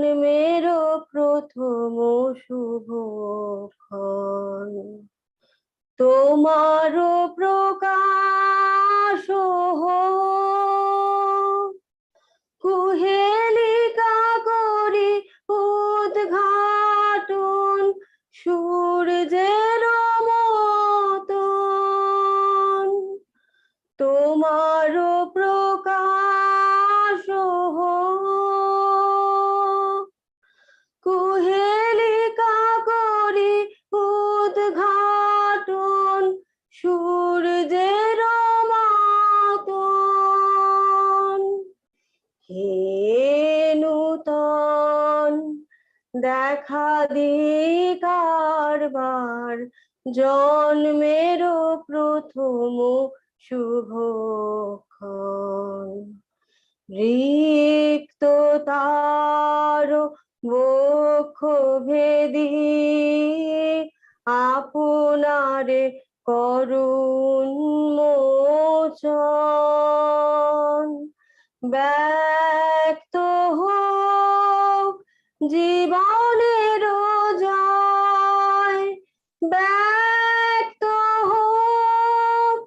জন্মেরও প্রথম শুভক্ষণ, তোমারও প্রকাশ হোক, কুহেলিকা করি উদ্ঘাটন সূর্যের মতন, তোমারও প্রকাশ হোক, কুহেলিকা করি উদ্ঘাটন সূর্যের মতন। হে নূতন দেখা দিই কারবার, জন্মেরও প্রথম শুভক্ষণ, রিক্ত তার বক্ষ ভেদি আপনারে করুণ মোচন, ব্যক্ত হোক জীবনের জয়, ব্যক্ত হোক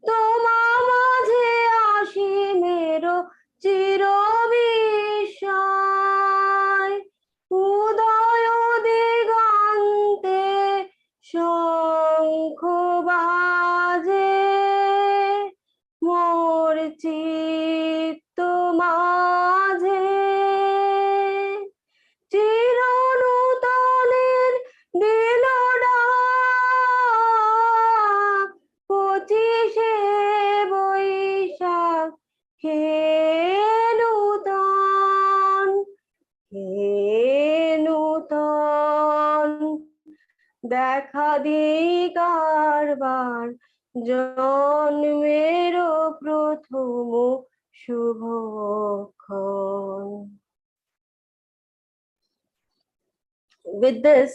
তোমা মাঝে অসীমের চির বিস্ময়, উদয় দিগন্তে শঙ্খ বাজে, মোর চিত্ত মাঝে চির নূতনের দিল ডাক, 25শে বৈশাখ হে নূতন, হে নূতন দেখা দিই কারবার, জন্মেরও প্রথম শুভক্ষণ। With this,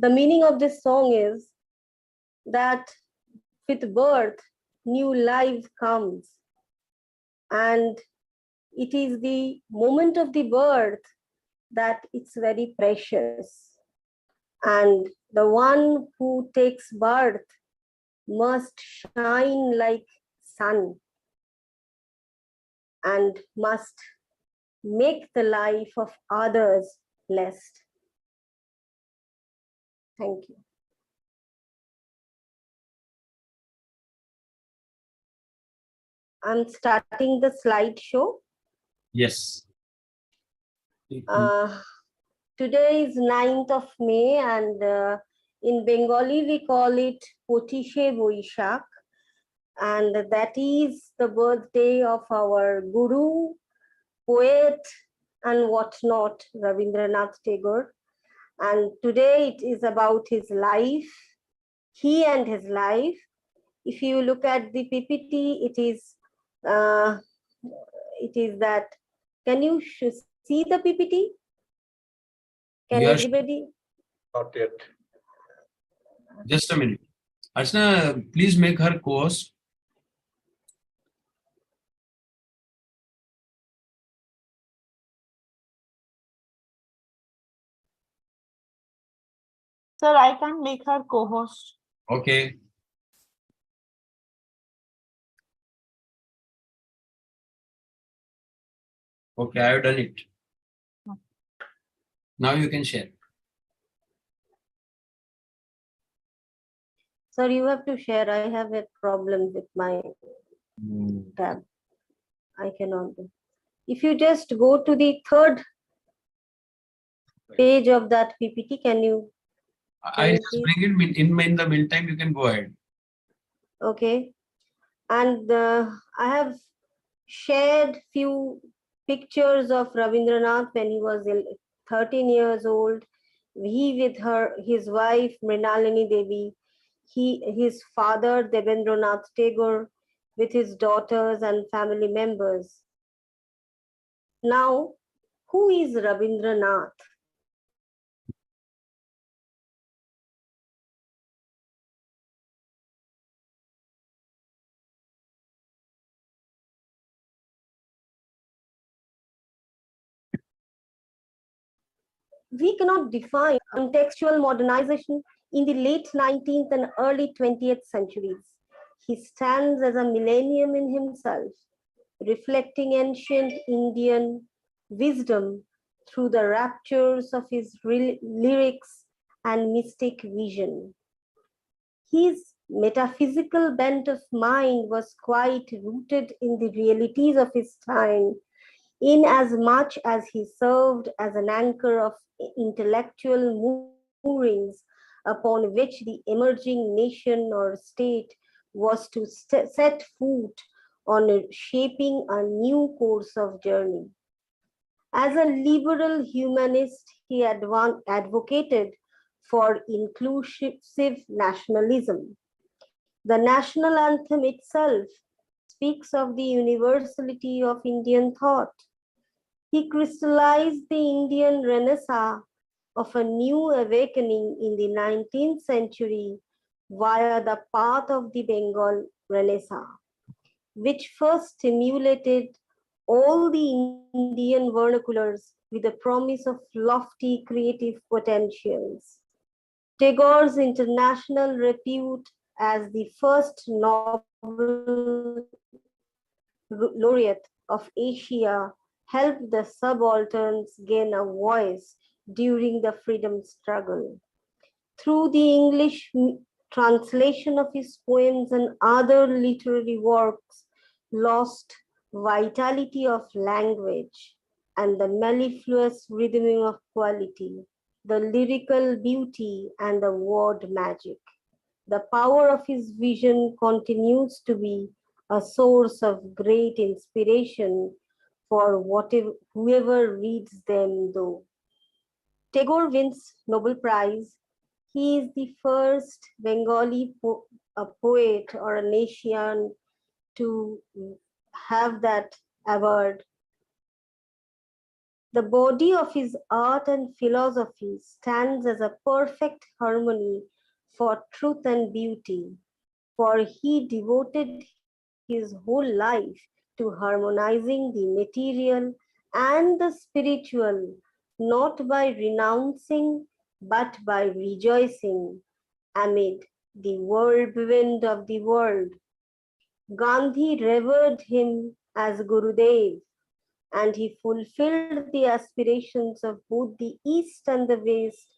the meaning of this song is that with birth, new life comes, and it is the moment of the birth that it's very precious. And the one who takes birth must shine like sun and must make the life of others blessed. Thank you. I'm starting the slideshow. Yes. Today is 9th of May, and in Bengali we call it 25শে Baishakh, and that is the birthday of our guru, poet and whatnot, Rabindranath Tagore. And today it is about his life, he and his life. If you look at the PPT, it is that. Can you see the PPT? Can Yes. everybody? Not yet. Just a minute. Archana, please make her co-host. Sir, I can make her co-host. Okay. Okay, I have done it. Now you can share. Sir, you have to share. I have a problem with my tab. I cannot do. If you just go to the third page of that PPT, can you? I just bring it in the meantime. You can go ahead. Okay. And I have shared few pictures of Rabindranath when he was 13 years old. He with his wife Mrinalini Devi, his father Debendranath Tagore, with his daughters and family members. Now, who is Rabindranath? we cannot define contextual modernization in the late 19th and early 20th centuries. He stands as a millennium in himself, reflecting ancient Indian wisdom through the raptures of his lyrics and mystic vision. His metaphysical bent of mind was quite rooted in the realities of his time, in as much as he served as an anchor of intellectual moorings upon which the emerging nation or state was to set foot on shaping a new course of journey. As a liberal humanist, he advocated for inclusive nationalism. The national anthem itself speaks of the universality of Indian thought. He crystallized the Indian Renaissance of a new awakening in the 19th century via the path of the Bengal Renaissance, which first stimulated all the Indian vernaculars with the promise of lofty creative potentials. Tagore's international repute as the first Nobel laureate of Asia helped the subalterns gain a voice during the freedom struggle. Through the English translation of his poems and other literary works, lost vitality of language and the mellifluous rhythm of quality, the lyrical beauty and the word magic. The power of his vision continues to be a source of great inspiration for whoever reads them, though. Tagore wins Nobel Prize. He is the first Bengali poet or a nation to have that award. The body of his art and philosophy stands as a perfect harmony for truth and beauty, for he devoted his whole life to harmonizing the material and the spiritual, not by renouncing, but by rejoicing amid the whirlwind of the world. Gandhi revered him as Gurudev, and he fulfilled the aspirations of both the East and the West,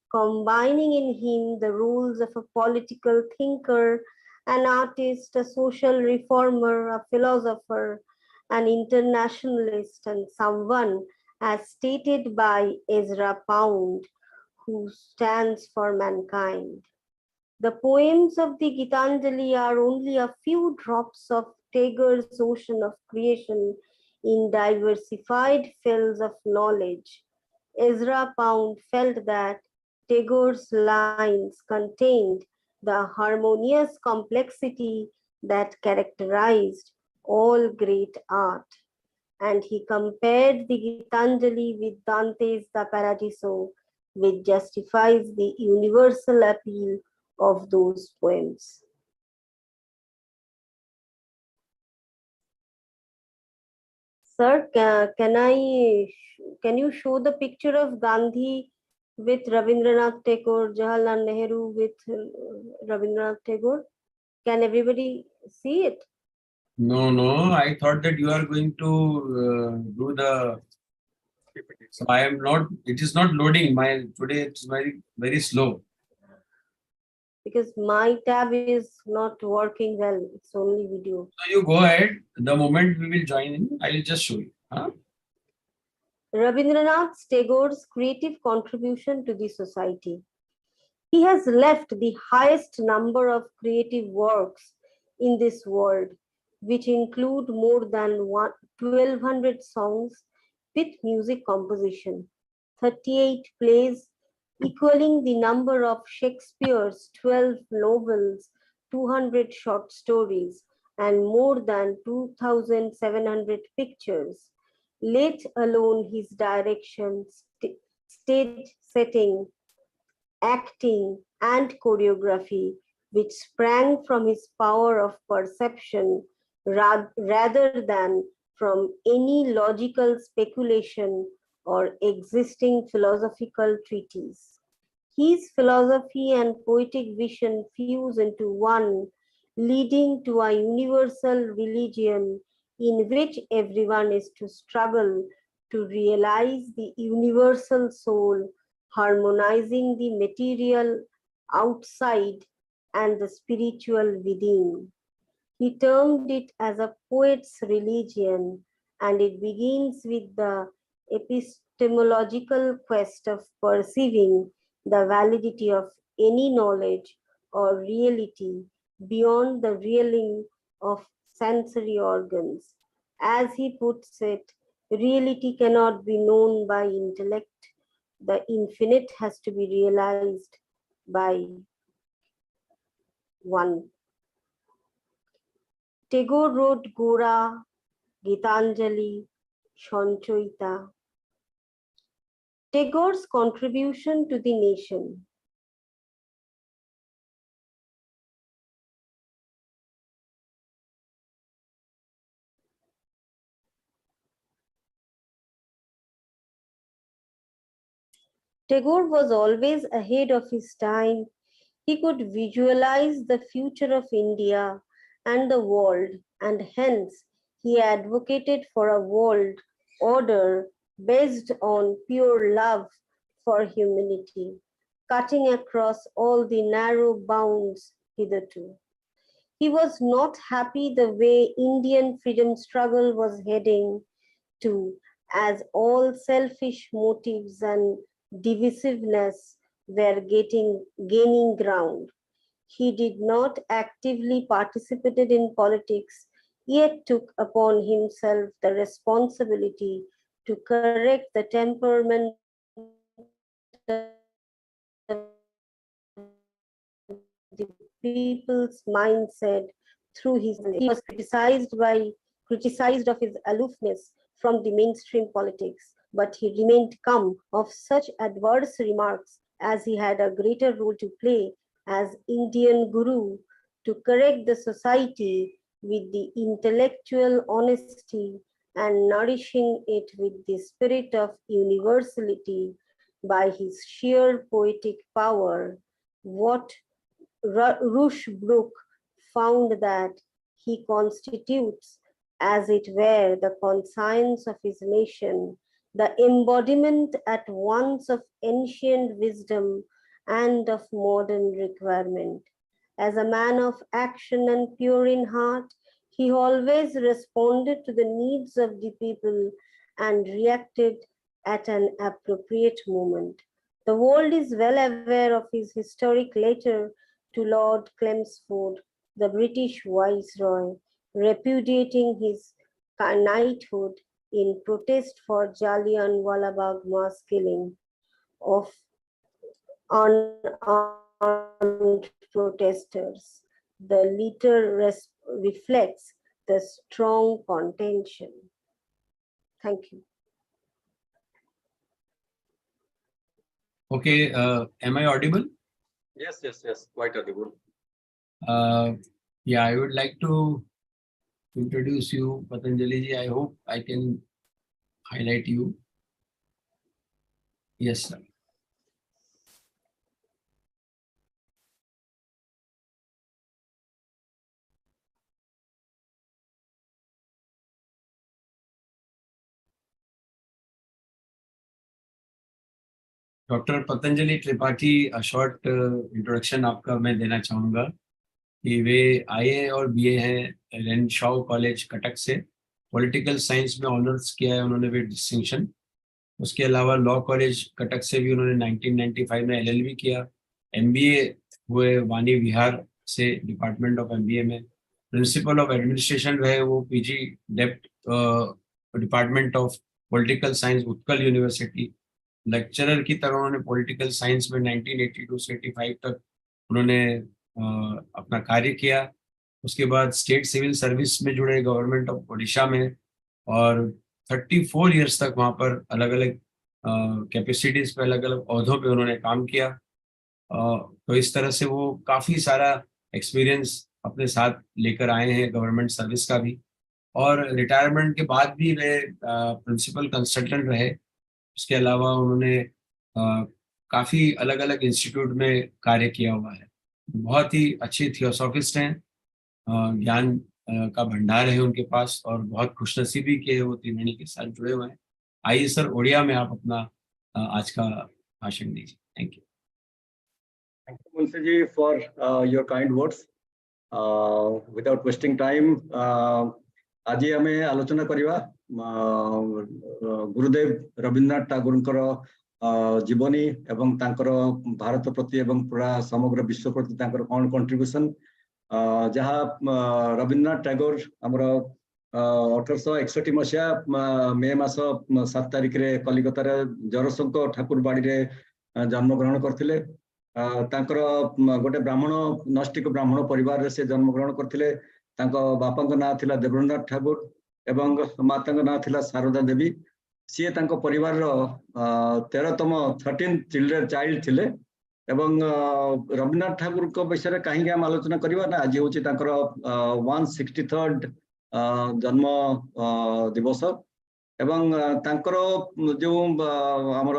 combining in him the roles of a political thinker, an artist, a social reformer, a philosopher, an internationalist, and someone, as stated by Ezra Pound, who stands for mankind. The poems of the Gitanjali are only a few drops of Tagore's ocean of creation in diversified fields of knowledge. Ezra Pound felt that Tagore's lines contained the harmonious complexity that characterized all great art, and he compared the Gitanjali with Dante's The Paradiso, which justifies the universal appeal of those poems. Sir, can you show the picture of Gandhi with Rabindranath Tagore, Jawaharlal Nehru with Rabindranath Tagore? Can everybody see it? No, I thought that you are going to do the. So I am not. It is not loading. Today it's very slow. Because my tab is not working well. It's only video. So you go ahead. The moment we will join in, I will just show you. Huh? Rabindranath Tagore's creative contribution to the society. He has left the highest number of creative works in this world, which include more than 1,200 songs with music composition, 38 plays, equaling the number of Shakespeare's 12 novels, 200 short stories, and more than 2,700 pictures, let alone his direction, stage setting, acting, and choreography, which sprang from his power of perception rather than from any logical speculation or existing philosophical treatise. His philosophy and poetic vision fuse into one, leading to a universal religion in which everyone is to struggle to realize the universal soul, harmonizing the material outside and the spiritual within. He termed it as a poet's religion, and it begins with the epistemological quest of perceiving the validity of any knowledge or reality beyond the realing of sensory organs. As he puts it, reality cannot be known by intellect. The infinite has to be realized by one. Tagore wrote Gora, Gitanjali, Sanchoita. Tagore's contribution to the nation. Tagore was always ahead of his time. He could visualize the future of India and the world, and hence he advocated for a world order based on pure love for humanity, cutting across all the narrow bounds hitherto. He was not happy the way Indian freedom struggle was heading to, as all selfish motives and divisiveness were gaining ground. He did not actively participate in politics, yet took upon himself the responsibility to correct the temperament of the people's mindset through his. He was criticized of his aloofness from the mainstream politics, but he remained calm of such adverse remarks as he had a greater role to play as Indian guru to correct the society with the intellectual honesty and nourishing it with the spirit of universality by his sheer poetic power. What Rushbrook found that he constitutes, as it were, the conscience of his nation, the embodiment at once of ancient wisdom and of modern requirement. As a man of action and pure in heart, he always responded to the needs of the people and reacted at an appropriate moment. The world is well aware of his historic letter to Lord Chelmsford, the British Viceroy, repudiating his knighthood in protest for Jallianwala Bagh mass killing of unarmed protesters. The letter reflects the strong contention. Thank you. Okay, am I audible? Yes, quite audible. Yeah, I would like to introduce you, Patanjali ji. I hope I can highlight you. Yes, sir. Doctor Patanjali Tripathi, short introduction आपका मैं देना चाहूँगा कि वे आईए और BA हैं रेनशाउ college Cuttack से। Political science में ऑनर्स किया है उन्होंने भी डिस्टिंक्शन। उसके अलावा लॉ कॉलेज कटक से भी उन्होंने 1995 में एलएलबी किया। एमबीए हुए वाणी विहार से डिपार्टमेंट ऑफ एमबीए में। प्रिंसिपल ऑफ एडमिनिस्ट्रेशन रहे वो PG dept department of political science Utkal University. Lecturer की तरह उन्होंने पॉलिटिकल साइंस में 1982 से 85 तक उन्होंने अपना कार्य किया। उसके बाद स्टेट सिविल सर्विस में जुड़े गवर्नमेंट ऑफ ओडिशा में, और 34 इयर्स तक वहाँ पर अलग अलग कैपेसिटीज़ पे अलग अलग ओहदों पे उन्होंने काम किया। तो इस तरह से वो काफ़ी सारा एक्सपीरियंस अपने साथ लेकर आए हैं गवर्नमेंट सर्विस का भी। और रिटायरमेंट के बाद भी वे प्रिंसिपल कंसल्टेंट रहे उसके अलावा उन्होंने काफ़ी अलग अलग इंस्टीट्यूट में कार्य किया हुआ है। बहुत ही अच्छे थियोसॉफिस्ट हैं, ज्ञान का भंडार है उनके पास, और बहुत खुशनसीबी के वो त्रिवेणी के साथ जुड़े हुए हैं। आइए सर, ओडिया में आप अपना आज का भाषण दीजिए। Thank you. Thank you, Munshi ji, for your kind words. Without wasting time, आज आम आलोचना करवा गुरुदेव रवींद्रनाथ टागोर जीवनी एवं तांकर भारत प्रति एवं पूरा समग्र विश्व प्रति तांकर कौन कंट्रीब्यूशन, जहाँ रवींद्रनाथ टैगोर आमर 1861 मसीहा मे मास 7 तारिख रे कलिकतार जरसंक ठाकुर बाड़ी रे जन्म ग्रहण करथिले। तांकर गोटे ब्राह्मण नष्टिक ब्राह्मण परिवार से जन्म ग्रहण करथिले। तांको बापा नाँ थिला देवेंद्रनाथ ठाकुर एवं माता नाँ थिला शारदा देवी। सी तांको परिवार 13तम 13 चाइल्ड थिले। एवं रवींद्रनाथ ठाकुर को विषय कहीं आम आलोचना करवा ना, आज हूँ 163rd जन्म दिवस। एवं तांकर जो आमर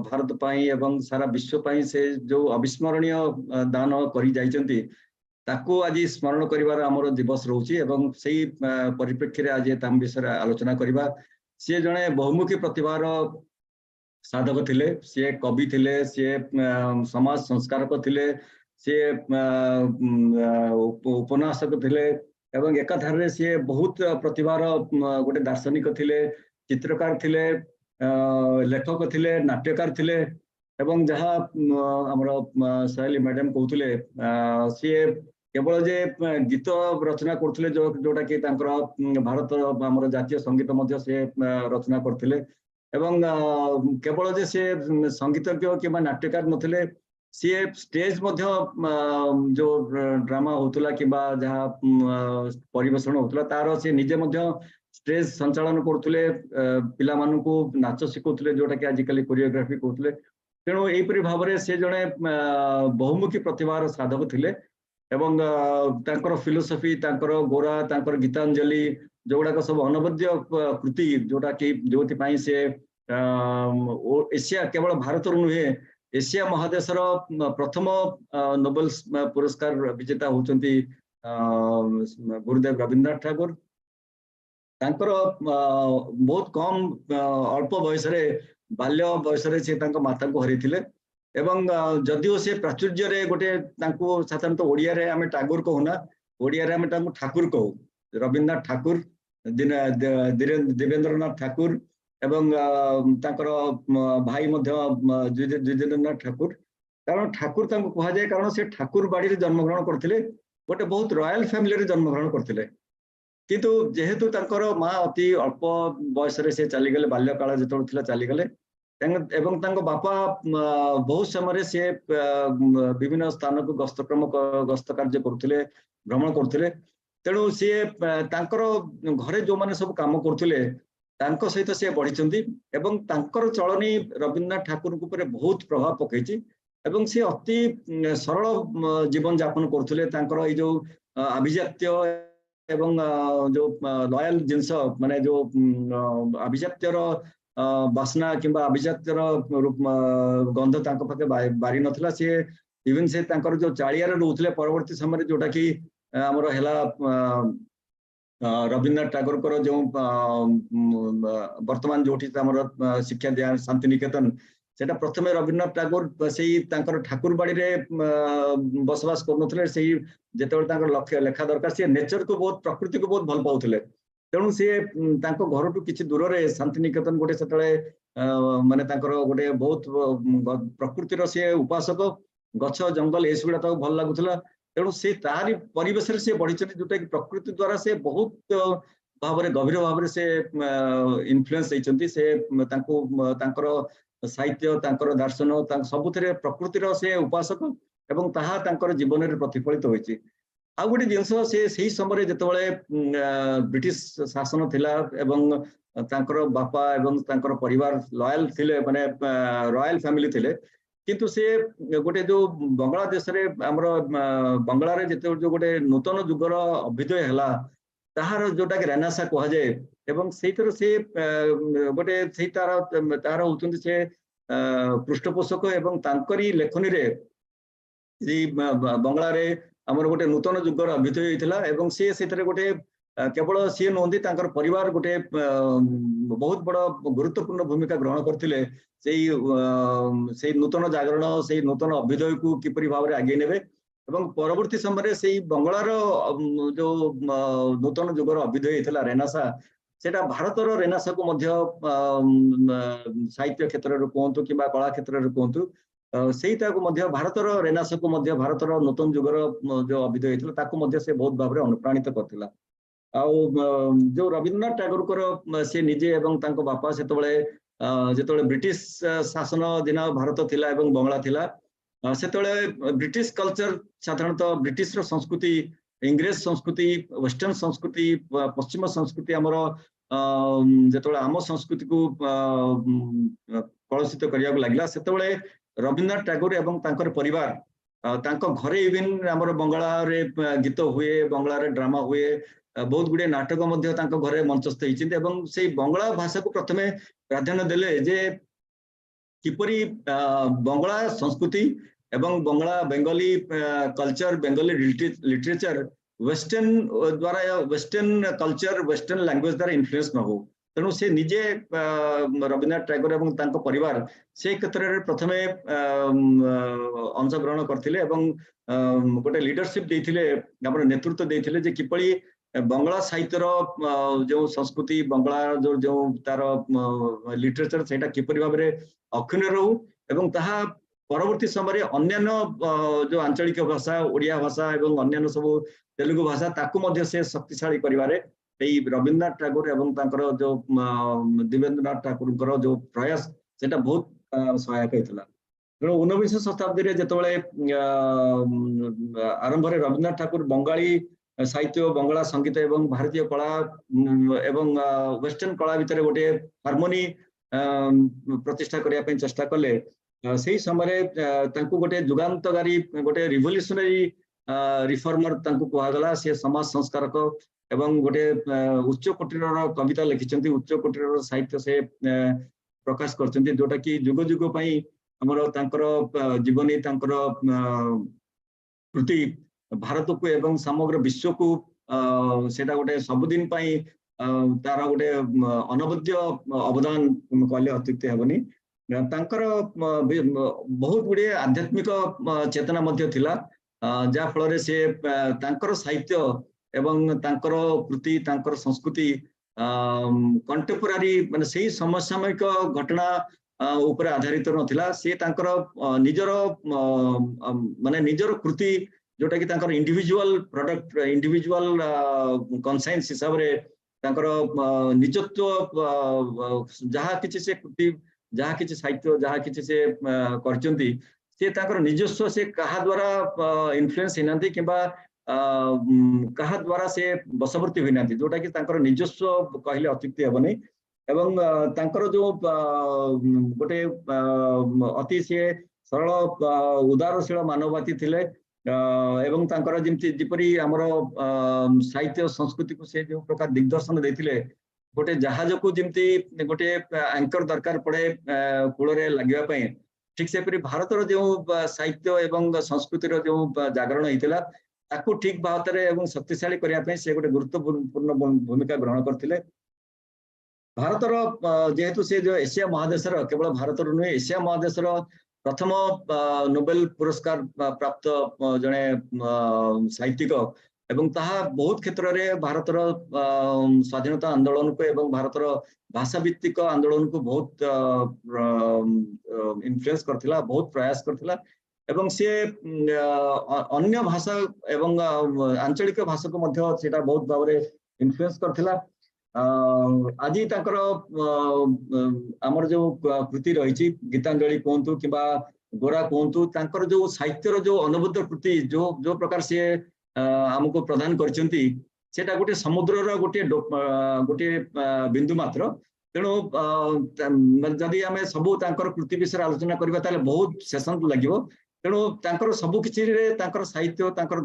भारत पाई एवं सारा विश्व पाई से जो अविस्मरणीय दान करी जाइछन्ति, ताकू आज स्मरण करिवार आमर दिवस रोची। एवं सही परिप्रेक्षी आज ताम विषय आलोचना करवा। सी जड़े बहुमुखी प्रतिभार साधक थिले, सी कवि थिले, सी समाज संस्कारक थिले, सी उपन्यासक थिले एवं एकाधारे सी बहुत प्रतिभार गोटे दार्शनिक थिले, चित्रकार थिले, लेखक थिले, नाट्यकार थिले। एवं जहाँ आमर साहेली मैडम कहते सी केवल जे गीत रचना करथिले जोटा कि तांकर भारत आमर जातीय संगीत मध्य से रचना करथिले। एवं केवल जे से संगीतज्ञ कि नाट्यकार नथिले, सी स्टेज मध्य जो ड्रामा होतला कि जहाँ परिवेषण होतला तार सी निजे मध्य स्टेज संचालन करथिले, पिला मानकु नाच शिखौथिले जोटा कि आजिकली कोरियोग्राफी कहथिले। तेणु एपरि भाव में से जड़े बहुमुखी प्रतिभार साधक थिले। एवं तांकर फिलोसफी, तांकर गोरा, तांकर गीतांजलि जोगुड़ाक सब अनवद्य कृति जोटा कि जो से एशिया केवल भारत नुहे एशिया महादेशर प्रथम नोबेल पुरस्कार विजेता होचंती गुरुदेव रवींद्रनाथ ठाकुर। तांकर बहुत कम अल्प बयस बाल्य बयस माता को हरैथिले। एवं जदिओ से प्राचुर्य रे गोटे साधारणतः ओडिया रे आमे टागोर कहूना, ओडिया रे आमे ठाकुर कहू। रवींद्रनाथ ठाकुर, देवेंद्रनाथ ठाकुर एवं तांकर भाई मध्य द्विजेंद्रनाथ ठाकुर। कारण ठाकुर तांको कहा जाए कारण से ठाकुर बाड़ी रे जन्म ग्रहण करथिले, गोटे बहुत रॉयल फैमिली रे जन्म ग्रहण करथिले। किंतु जेहेतु तांकर माँ अति अल्प बयस रे से चलीगले, बाल्यकाल जो थिला चलीगले। एवं तांको बापा बहुत समय से विभिन्न स्थान को गस्त कार्य करुले, भ्रमण करुले। तेणु सी तांकर घरे जो माने सब काम करुले तांको सहित सी बढ़ी एवं तांकर चलनी रवींद्रनाथ ठाकुर ऊपर बहुत प्रभाव पकई। एवं सी अति सरल जीवन यापन करुले। तांकर जो अभिजात्य एवं जो लॉयल जिनस माने जो अभिजात्यर बासना किंबा अभिजात्यर गंध तांको पाखे बारी नथिला। सी इवन से तांकर जो चालिया रे रहउथले परवर्ती समय जोटा कि हमर हेला रवींद्रनाथ टागोर को जो वर्तमान जोठी हमर शिक्षा दिया शांति निकेतन, सेटा प्रथमे रवींद्रनाथ टागोर से ठाकुर बाड़ी रे बसवास करनथले। से जेतेबेले तांकर लेखा दरकार से नेचर को बहुत, प्रकृति को बहुत भल पाउथले। तेणु सी घर टू किसी दूर रे शांति निकेतन गोटे से माने गोटे बहुत प्रकृतिर सी उपासक, गछ जंगल ये सब भल लगुला। तेणु से तारी परिवेश से बढ़ी जोटा कि प्रकृति द्वारा से बहुत भाव गभीर भाव से इन्फ्लुएंस होती। से साहित्य, तांकर दर्शन, सबुथिरे प्रकृतिर से उपासक एवं ताहा तांकर जीवन में प्रतिफलित होइछि। आ गोटे जिनस से समय जितेबाला ब्रिटिश शासन थिला एवं तांकर बापा एवं तांकर परिवार लॉयल थिले, माने रॉयल फैमिली थिले। किंतु से गोटे जो बंगला देश रे हमर बंगला रे जो गोटे नूतन जुगर अभ्युदय हला, ताहार जोटा कि रेनेसां कहा जाए, ଏବଂ ସେଇଥିରୁ ସେ ଗୋଟେ ସେଇ ତାର ହଉଛନ୍ତି ସେ ପୃଷ୍ଠପୋଷକ ଏବଂ ତାଙ୍କରି ଲେଖନୀରେ ବଙ୍ଗଳାରେ ଆମର ଗୋଟେ ନୂତନ ଯୁଗର ଅଭ୍ୟୁଦୟ ହେଇଥିଲା ଏବଂ ସେ ସେଥିରେ ଗୋଟେ କେବଳ ସିଏ ନୁହନ୍ତି ତାଙ୍କର ପରିବାର ଗୋଟେ ବହୁତ ବଡ଼ ଗୁରୁତ୍ୱପୂର୍ଣ୍ଣ ଭୂମିକା ଗ୍ରହଣ କରିଥିଲେ ସେଇ ନୂତନ ଜାଗରଣ ସେଇ ନୂତନ ଅଭ୍ୟୁଦୟକୁ କିପରି ଭାବରେ ଆଗେଇ ନେବେ ଏବଂ ପରବର୍ତ୍ତୀ ସମୟରେ ସେଇ ବଙ୍ଗଳାର ଯୋଉ ନୂତନ ଯୁଗର ଅଭ୍ୟୁଦୟ ହେଇଥିଲା ରେନାସା ସେଟା ଭାରତର ରେନାସାକୁ ମଧ୍ୟ ସାହିତ୍ୟ କ୍ଷେତ୍ରରେ କୁହନ୍ତୁ କିମ୍ବା କଳା କ୍ଷେତ୍ରରେ କୁହନ୍ତୁ ସେଇଟାକୁ ମଧ୍ୟ ଭାରତର ରେନାସାକୁ ମଧ୍ୟ ଭାରତର ନୂତନ ଯୁଗର ଯୋଉ ଅଭ୍ୟୁଦୟ ହେଇଥିଲା ତାକୁ ମଧ୍ୟ ସେ ବହୁତ ଭାବରେ ଅନୁପ୍ରାଣିତ କରିଥିଲା। ଆଉ ଯୋଉ ରବୀନ୍ଦ୍ରନାଥ ଟାଗୋରଙ୍କର ସେ ନିଜେ ଏବଂ ତାଙ୍କ ବାପା ଯେତେବେଳେ ବ୍ରିଟିଶ ଶାସନ ଦିନ ଭାରତ ଥିଲା ଏବଂ ବଙ୍ଗଳା ଥିଲା ସେତେବେଳେ ବ୍ରିଟିଶ କଲଚର ସାଧାରଣତଃ ବ୍ରିଟିଶର ସଂସ୍କୃତି ଇଂରେଜ ସଂସ୍କୃତି ୱେଷ୍ଟର୍ଣ୍ଣ ସଂସ୍କୃତି ପଶ୍ଚିମ ସଂସ୍କୃତି ଆମର ଯେତେବେଳେ ଆମ ସଂସ୍କୃତିକୁ କଳୁଷିତ କରିବାକୁ ଲାଗିଲା ସେତେବେଳେ ରବୀନ୍ଦ୍ରନାଥ ଟାଗୋର ଏବଂ ତାଙ୍କର ପରିବାର ତାଙ୍କ ଘରେ ଇଭିନ୍ ଆମର ବଙ୍ଗଳାରେ ଗୀତ ହୁଏ ବଙ୍ଗଳାରେ ଡ୍ରାମା ହୁଏ ବହୁତ ଗୁଡିଏ ନାଟକ ମଧ୍ୟ ତାଙ୍କ ଘରେ ମଞ୍ଚସ୍ଥ ହେଇଛନ୍ତି ଏବଂ ସେଇ ବଙ୍ଗଳା ଭାଷାକୁ ପ୍ରଥମେ ପ୍ରାଧାନ୍ୟ ଦେଲେ ଯେ କିପରି ବଙ୍ଗଳା ସଂସ୍କୃତି ଏବଂ Bangla Bengali culture Bengali literature western culture western language ଦ୍ୱାରା ଇନଫ୍ଲୁଏନ୍ସ ନ ହଉ ତେଣୁ ସେ ନିଜେ ରବୀନ୍ଦ୍ରନାଥ ଟାଗୋର ଏବଂ ତାଙ୍କ ପରିବାର ସେ କ୍ଷେତ୍ରରେ ପ୍ରଥମେ ଅଂଶଗ୍ରହଣ କରିଥିଲେ ଏବଂ ଗୋଟେ ଲିଡରସିପ ଦେଇଥିଲେ ଆମର ନେତୃତ୍ୱ ଦେଇଥିଲେ ଯେ କିପରି ବଙ୍ଗଳା ସାହିତ୍ୟର ଯୋଉ ସଂସ୍କୃତି ବଙ୍ଗଳା ଯୋଉ ତାର ଲିଟରେଚର ସେଇଟା କିପରି ଭାବରେ ଅକ୍ଷୁଣ୍ଣ ରହୁ ଏବଂ ତାହା ପରବର୍ତ୍ତୀ ସମୟରେ ଅନ୍ୟାନ୍ୟ ଯୋଉ ଆଞ୍ଚଳିକ ଭାଷା ଓଡ଼ିଆ ଭାଷା ଏବଂ ଅନ୍ୟାନ୍ୟ ସବୁ ତେଲୁଗୁ ଭାଷା ତାକୁ ମଧ୍ୟ ସେ ଶକ୍ତିଶାଳୀ କରିବାରେ ଏଇ ରବୀନ୍ଦ୍ରନାଥ ଟାଗୋର ଏବଂ ତାଙ୍କର ଯୋଉ ଦିବେନ୍ଦ୍ରନାଥ ଠାକୁରଙ୍କର ଯୋଉ ପ୍ରୟାସ ସେଟା ବହୁତ ସହାୟକ ହେଇଥିଲା। ତେଣୁ 19 ଶତାବ୍ଦୀରେ ଯେତେବେଳେ ଆରମ୍ଭରେ ରବୀନ୍ଦ୍ରନାଥ ଠାକୁର ବଙ୍ଗାଳୀ ସାହିତ୍ୟ ବଙ୍ଗଳା ସଙ୍ଗୀତ ଏବଂ ଭାରତୀୟ କଳା ଏବଂ ୱେଷ୍ଟର୍ଣ୍ଣ କଳା ଭିତରେ ଗୋଟେ ହାରମୋନି ପ୍ରତିଷ୍ଠା କରିବା ପାଇଁ ଚେଷ୍ଟା କଲେ ସେଇ ସମୟରେ ତାଙ୍କୁ ଗୋଟେ ଯୁଗାନ୍ତକାରୀ ଗୋଟେ ରିଭଲ୍ୟୁସନାରୀ ରିଫର୍ମର ତାଙ୍କୁ କୁହାଗଲା ସେ ସମାଜ ସଂସ୍କାରକ ଏବଂ ଗୋଟେ ଉଚ୍ଚ କୋଟିର କବିତା ଲେଖିଛନ୍ତି ଉଚ୍ଚ କୋଟିର ସାହିତ୍ୟ ସେ ପ୍ରକାଶ କରିଛନ୍ତି ଯୋଉଟା କି ଯୁଗ ଯୁଗ ପାଇଁ ଆମର ତାଙ୍କର ଜୀବନୀ ତାଙ୍କର କୃତି ଭାରତକୁ ଏବଂ ସମଗ୍ର ବିଶ୍ୱକୁ ସେଟା ଗୋଟେ ସବୁଦିନ ପାଇଁ ତାର ଗୋଟେ ଅନବଦ୍ୟ ଅବଦାନ କହିଲେ ଅତ୍ୟୁକ୍ତି ହେବନି। ତାଙ୍କର ବହୁତ ଗୁଡିଏ ଆଧ୍ୟାତ୍ମିକ ଚେତନା ମଧ୍ୟ ଥିଲା ଯାହା ଫଳରେ ସେ ତାଙ୍କର ସାହିତ୍ୟ ଏବଂ ତାଙ୍କର କୃତି ତାଙ୍କର ସଂସ୍କୃତି କଣ୍ଟେମ୍ପୋରାରୀ ମାନେ ସେଇ ସମସାମୟିକ ଘଟଣା ଉପରେ ଆଧାରିତ ନଥିଲା ସେ ତାଙ୍କର ନିଜର ମାନେ ନିଜର କୃତି ଯୋଉଟା କି ତାଙ୍କର ଇଣ୍ଡିଭିଜୁଆଲ ପ୍ରଡକ୍ଟ ଇଣ୍ଡିଭିଜୁଆଲ କନସାଇନ୍ସ ହିସାବରେ ତାଙ୍କର ନିଜତ୍ୱ ଯାହା କିଛି ସେ କୃତି ଯାହା କିଛି ସାହିତ୍ୟ ଯାହା କିଛି ସେ କରିଛନ୍ତି ସେ ତାଙ୍କର ନିଜସ୍ୱ ସେ କାହା ଦ୍ୱାରା ଇନଫ୍ଲୁଏନ୍ସ ହେଇନାହାନ୍ତି କିମ୍ବା କାହା ଦ୍ୱାରା ସେ ବଶବର୍ତ୍ତୀ ହୋଇନାହାନ୍ତି ଯୋଉଟା କି ତାଙ୍କର ନିଜସ୍ୱ କହିଲେ ଅତ୍ୟୁକ୍ତି ହେବନି ଏବଂ ତାଙ୍କର ଯୋଉ ଗୋଟେ ଅତି ସିଏ ସରଳ ଉଦାରଶୀଳ ମାନବବାଦୀ ଥିଲେ ଏବଂ ତାଙ୍କର ଯେପରି ଆମର ସାହିତ୍ୟ ସଂସ୍କୃତିକୁ ସେ ଯୋଉ ପ୍ରକାର ଦିଗଦର୍ଶନ ଦେଇଥିଲେ ଗୋଟେ ଜାହାଜକୁ ଯେମିତି ଗୋଟେ ଆଙ୍କର ଦରକାର ପଡେ କୂଳରେ ଲାଗିବା ପାଇଁ ଠିକ ସେପରି ଭାରତର ଯେଉଁ ସାହିତ୍ୟ ଏବଂ ସଂସ୍କୃତିର ଯେଉଁ ଜାଗରଣ ହେଇଥିଲା ତାକୁ ଠିକ ଭାବରେ ଏବଂ ଶକ୍ତିଶାଳୀ କରିବା ପାଇଁ ସେ ଗୋଟେ ଗୁରୁତ୍ୱପୂର୍ଣ୍ଣ ଭୂମିକା ଗ୍ରହଣ କରିଥିଲେ। ଭାରତର ଯେହେତୁ ସେ ଯୋଉ ଏସିଆ ମହାଦେଶର କେବଳ ଭାରତର ନୁହେଁ ଏସିଆ ମହାଦେଶର ପ୍ରଥମ ନୋବେଲ ପୁରସ୍କାର ପ୍ରାପ୍ତ ଜଣେ ସାହିତ୍ୟିକ ଏବଂ ତାହା ବହୁତ କ୍ଷେତ୍ରରେ ଭାରତର ସ୍ୱାଧୀନତା ଆନ୍ଦୋଳନକୁ ଏବଂ ଭାରତର ଭାଷା ଭିତ୍ତିକ ଆନ୍ଦୋଳନକୁ ବହୁତ ଇନଫ୍ଲୁଏନ୍ସ କରିଥିଲା ବହୁତ ପ୍ରୟାସ କରିଥିଲା ଏବଂ ସେ ଅନ୍ୟ ଭାଷା ଏବଂ ଆଞ୍ଚଳିକ ଭାଷାକୁ ମଧ୍ୟ ସେଟା ବହୁତ ଭାବରେ ଇନଫ୍ଲୁଏନ୍ସ କରିଥିଲା। ଆଜି ତାଙ୍କର ଆମର ଯୋଉ କୃତି ରହିଛି ଗୀତାଞ୍ଜଳି କୁହନ୍ତୁ କିମ୍ବା ଗୋରା କୁହନ୍ତୁ ତାଙ୍କର ଯୋଉ ସାହିତ୍ୟର ଯୋଉ ଅନବଦ୍ୟ କୃତି ଯୋଉ ପ୍ରକାର ସିଏ ଆମକୁ ପ୍ରଦାନ କରିଛନ୍ତି ସେଟା ଗୋଟେ ସମୁଦ୍ରର ଗୋଟେ ବିନ୍ଦୁ ମାତ୍ର ତେଣୁ ଯଦି ଆମେ ସବୁ ତାଙ୍କର କୃତି ବିଷୟରେ ଆଲୋଚନା କରିବା ତାହେଲେ ବହୁତ ସେସନ ଲାଗିବ ତେଣୁ ତାଙ୍କର ସବୁ କିଛିରେ ତାଙ୍କର ସାହିତ୍ୟ ତାଙ୍କର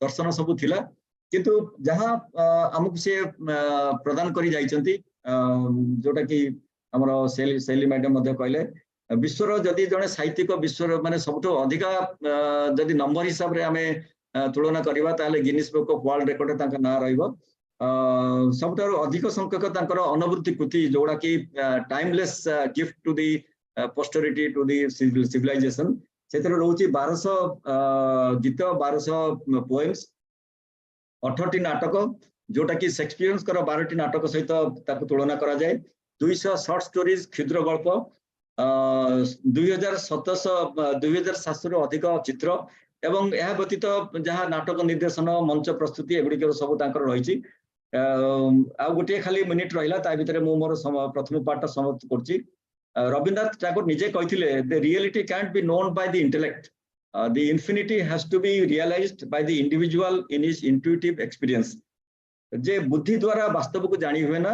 ଦର୍ଶନ ସବୁ ଥିଲା किंतु जहाँ आमको से प्रदान करी जाइछंती जोटा कि हमरो शैली मैडम मध्ये कहले विश्वर जदि जने साहित्यिक विश्वर माने सबठो अधिका जदि नंबर हिसाब रे आमे तुलना करिबा ताले Guinness book of world record तांका ना रहइबो सबठारु अधिक संख्यक तांकर अनुभूति कृति जोड़ा कि timeless gift to the posterity to the civilization सेतरे रहउची 1200 गीत 1200 पोएम्स 18टी नाटक जोटा कि शेक्सपियर्स कर 12टी नाटक सहित ताकु तुलना करा जाए 200 शॉर्ट स्टोरीज क्षुद्र गल्प 2700 अधिक चित्र एवं यह व्यतीत जहाँ नाटक निर्देशन मंच प्रस्तुति एगुड़िक सब रही गोटे खाली मिनिट रहा ता भितर मु मोर प्रथम पार्ट समाप्त करछि रवीन्द्रनाथ टैगोर निजे कहिथिले the reality can't be known by the intellect the infinity has to be realised by the individual in his intuitive experience जे बुद्धि द्वारा वास्तव को जानी हुए ना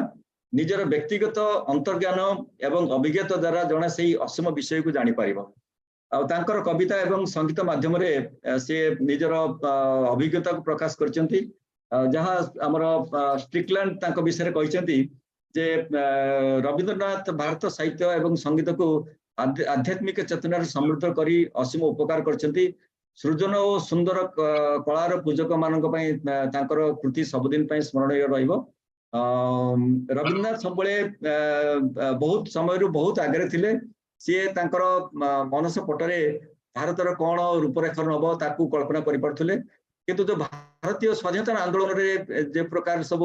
निजर व्यक्तिगत अंतर्ज्ञान एवं अभिज्ञता द्वारा जने से असीम विषय को जानी पारिबो तांकर कविता एवं संगीत माध्यम रे से निजर अभिज्ञता को प्रकाश करचंती जहाँ आमर स्ट्रिकलैंड तांको विषय कहिसंती जे रवींद्रनाथ भारत साहित्य एवं संगीत को आध्यात्मिक चेतना समृद्ध करी असीम उपकार करचंती सृजन और सुंदर कलार पूजक मानक पई तांकर कृति सबदिन पई स्मरणीय रहिबो रवींद्रनाथ सबले बहुत समय बहुत आगे थिले सी तांकर मनस पटरे भारतर कौन रूपरेखा नब ताकू कल्पना करि पड़थले किंतु जो भारतीय स्वाधीनता आंदोलन रे जे प्रकार सब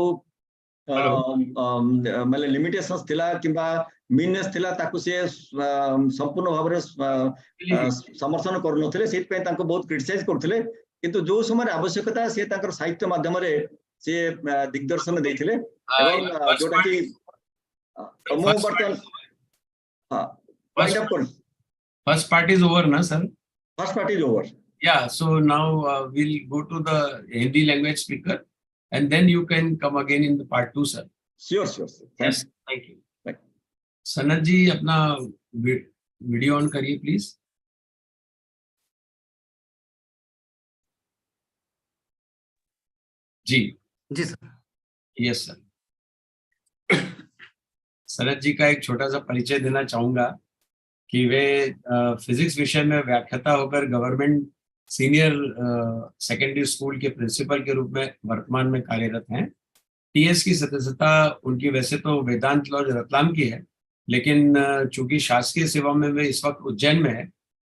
माने लिमिटेशंस थिला किंबा मीननेस थिला ताकू से संपूर्ण भाव रे समर्थन करनथले सेत पे तांको बहुत क्रिटिसाइज करथले किंतु जो समय आवश्यकता से तांकर साहित्य माध्यम रे से दिग्दर्शन देथिले एवं जोटा कि मो बर्तन हां First part is over, na sir? First part is over. Yeah, so now we'll go to the Hindi language speaker and then you can come again in the part 2, sir. Sure. Yes, thank you. Sanat ji अपना video on करिए please. जी sir. Yes sir. Sanat ji का एक छोटा सा परिचय देना चाहूंगा कि वे फिजिक्स विषय में व्याख्याता होकर गवर्नमेंट सीनियर सेकेंडरी स्कूल के प्रिंसिपल के रूप में वर्तमान में कार्यरत हैं। टीएस की सदस्यता उनकी वैसे तो वेदांत लॉज रतलाम की है, लेकिन चूंकि शासकीय सेवा में वे इस वक्त उज्जैन में है,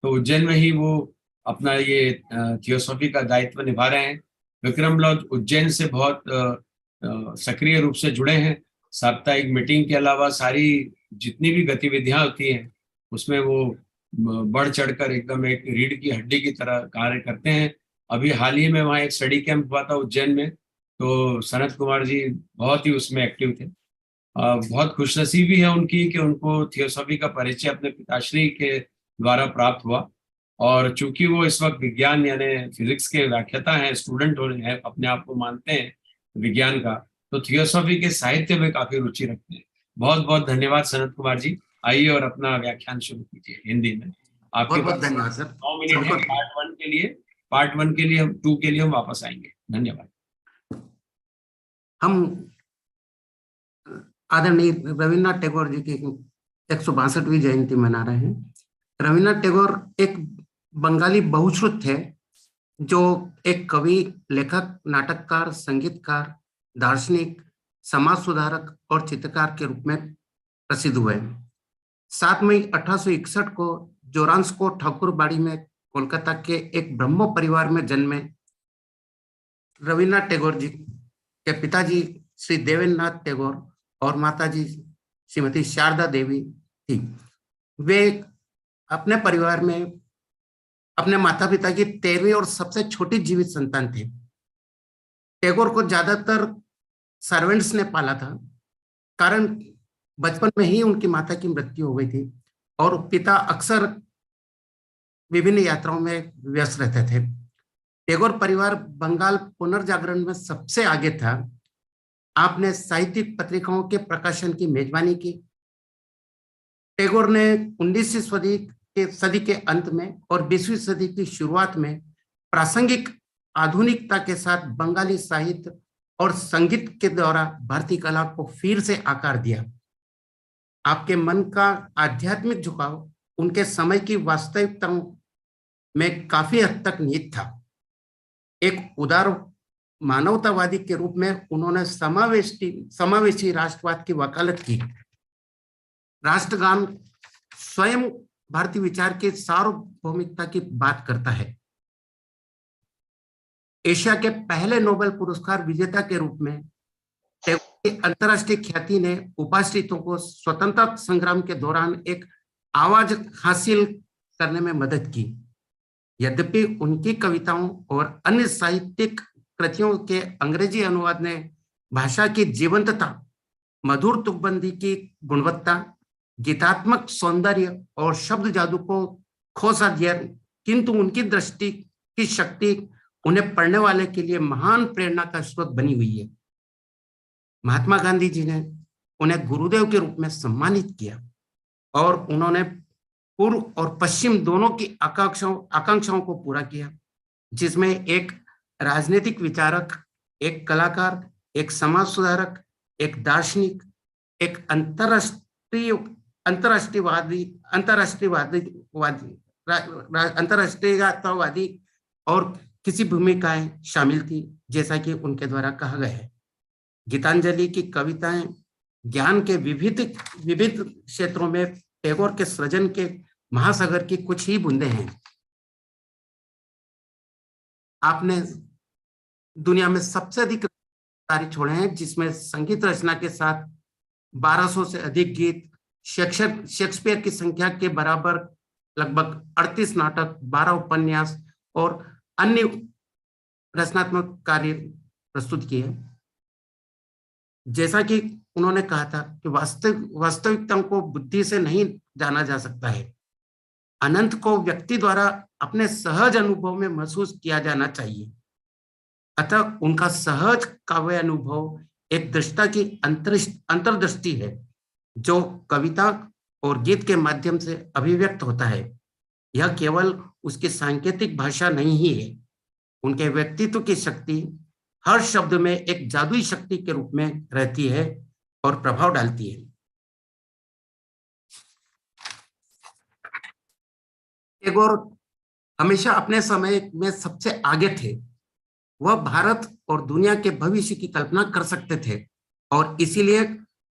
तो उज्जैन में ही वो अपना ये थियोसॉफी का दायित्व निभा रहे हैं। विक्रम लॉज उज्जैन से बहुत सक्रिय रूप से जुड़े हैं। साप्ताहिक मीटिंग के अलावा सारी जितनी भी गतिविधियां होती हैं उसमें वो बढ़ चढ़कर एकदम एक रीढ़ की हड्डी की तरह कार्य करते हैं। अभी हाल ही में वहाँ एक स्टडी कैंप हुआ था उज्जैन में, तो सनत कुमार जी बहुत ही उसमें एक्टिव थे। बहुत खुशनसीबी है उनकी कि उनको थियोसॉफी का परिचय अपने पिताश्री के द्वारा प्राप्त हुआ, और चूंकि वो इस वक्त विज्ञान यानी फिजिक्स के व्याख्याता हैं, स्टूडेंट हैं, अपने आप को मानते हैं विज्ञान का, तो थियोसॉफी के साहित्य में काफी रुचि रखते हैं। बहुत बहुत धन्यवाद सनत कुमार जी। आइए और अपना व्याख्यान शुरू कीजिए हिंदी में। आपके बहुत धन्यवाद सर। 9 मिनट है पार्ट 1 के लिए हम 2 के लिए हम वापस आएंगे। धन्यवाद। हम आदरणीय रविन्द्रनाथ टैगोर जी की 162वीं जयंती मना रहे हैं। रविन्द्रनाथ टैगोर एक बंगाली बहुश्रुत थे जो एक कवि, लेखक, नाटककार, संगीतकार, दार्शनिक, समाज सुधारक और चित्रकार के रूप में प्रसिद्ध हुए। 7 मई 1861 को जोरांस्को ठाकुरबाड़ी में कोलकाता के एक ब्रह्मो परिवार में जन्मे रविन्द्रनाथ टैगोर जी के पिताजी श्री देवेंद्रनाथ टैगोर और माताजी श्रीमती शारदा देवी थी। वे अपने परिवार में अपने माता पिता की 13वीं और सबसे छोटी जीवित संतान थे। टैगोर को ज्यादातर सर्वेंट्स ने पाला था, कारण बचपन में ही उनकी माता की मृत्यु हो गई थी और पिता अक्सर विभिन्न यात्राओं में व्यस्त रहते थे। टैगोर परिवार बंगाल पुनर्जागरण में सबसे आगे था। आपने साहित्यिक पत्रिकाओं के प्रकाशन की मेजबानी की। टैगोर ने 19वीं सदी के अंत में और 20वीं सदी की शुरुआत में प्रासंगिक आधुनिकता के साथ बंगाली साहित्य और संगीत के द्वारा भारतीय कला को फिर से आकार दिया। आपके मन का आध्यात्मिक झुकाव उनके समय की वास्तविकताओं में काफी हद तक निहित था। एक उदार मानवतावादी के रूप में उन्होंने समावेशी राष्ट्रवाद की वकालत की। राष्ट्रगान स्वयं भारतीय विचार के सार्वभौमिकता की बात करता है। एशिया के पहले नोबेल पुरस्कार विजेता के रूप में टैगोर की अंतर्राष्ट्रीय ख्याति ने उपाश्रितों को स्वतंत्रता संग्राम के दौरान एक आवाज हासिल करने में मदद की। यद्यपि उनकी कविताओं और अन्य साहित्यिक कृतियों के अंग्रेजी अनुवाद ने भाषा की जीवंतता, मधुर तुकबंदी की गुणवत्ता, गीतात्मक सौंदर्य और शब्द जादू को खो सा दिया, किंतु उनकी दृष्टि की शक्ति उन्हें पढ़ने वाले के लिए महान प्रेरणा का स्रोत बनी हुई है। महात्मा गांधी जी ने उन्हें गुरुदेव के रूप में सम्मानित किया और उन्होंने पूर्व और पश्चिम दोनों की आकांक्षाओं को पूरा किया, जिसमें एक राजनीतिक विचारक, एक कलाकार, एक समाज सुधारक, एक दार्शनिक, एक अंतरराष्ट्रीयवादी और किसी भूमिकाएं शामिल थी, जैसा कि उनके द्वारा कहा गया है। गीतांजलि की कविताएं ज्ञान के विविध क्षेत्रों में टैगोर के सृजन के महासागर की कुछ ही बूंदें हैं। आपने दुनिया में सबसे अधिक कार्य छोड़े हैं, जिसमें संगीत रचना के साथ 1200 से अधिक गीत, शेक्सपियर की संख्या के बराबर लगभग 38 नाटक, 12 उपन्यास और अन्य रचनात्मक कार्य प्रस्तुत किए। जैसा कि उन्होंने कहा था कि वास्तविकताओं को बुद्धि से नहीं जाना जा सकता है, अनंत को व्यक्ति द्वारा अपने सहज अनुभव में महसूस किया जाना चाहिए। अतः उनका सहज काव्य अनुभव एक दृष्टा की अंतर्दृष्टि है, जो कविता और गीत के माध्यम से अभिव्यक्त होता है। यह केवल उसकी सांकेतिक भाषा नहीं ही है, उनके व्यक्तित्व की शक्ति हर शब्द में एक जादुई शक्ति के रूप में रहती है और प्रभाव डालती है। टैगोर हमेशा अपने समय में सबसे आगे थे। वह भारत और दुनिया के भविष्य की कल्पना कर सकते थे और इसीलिए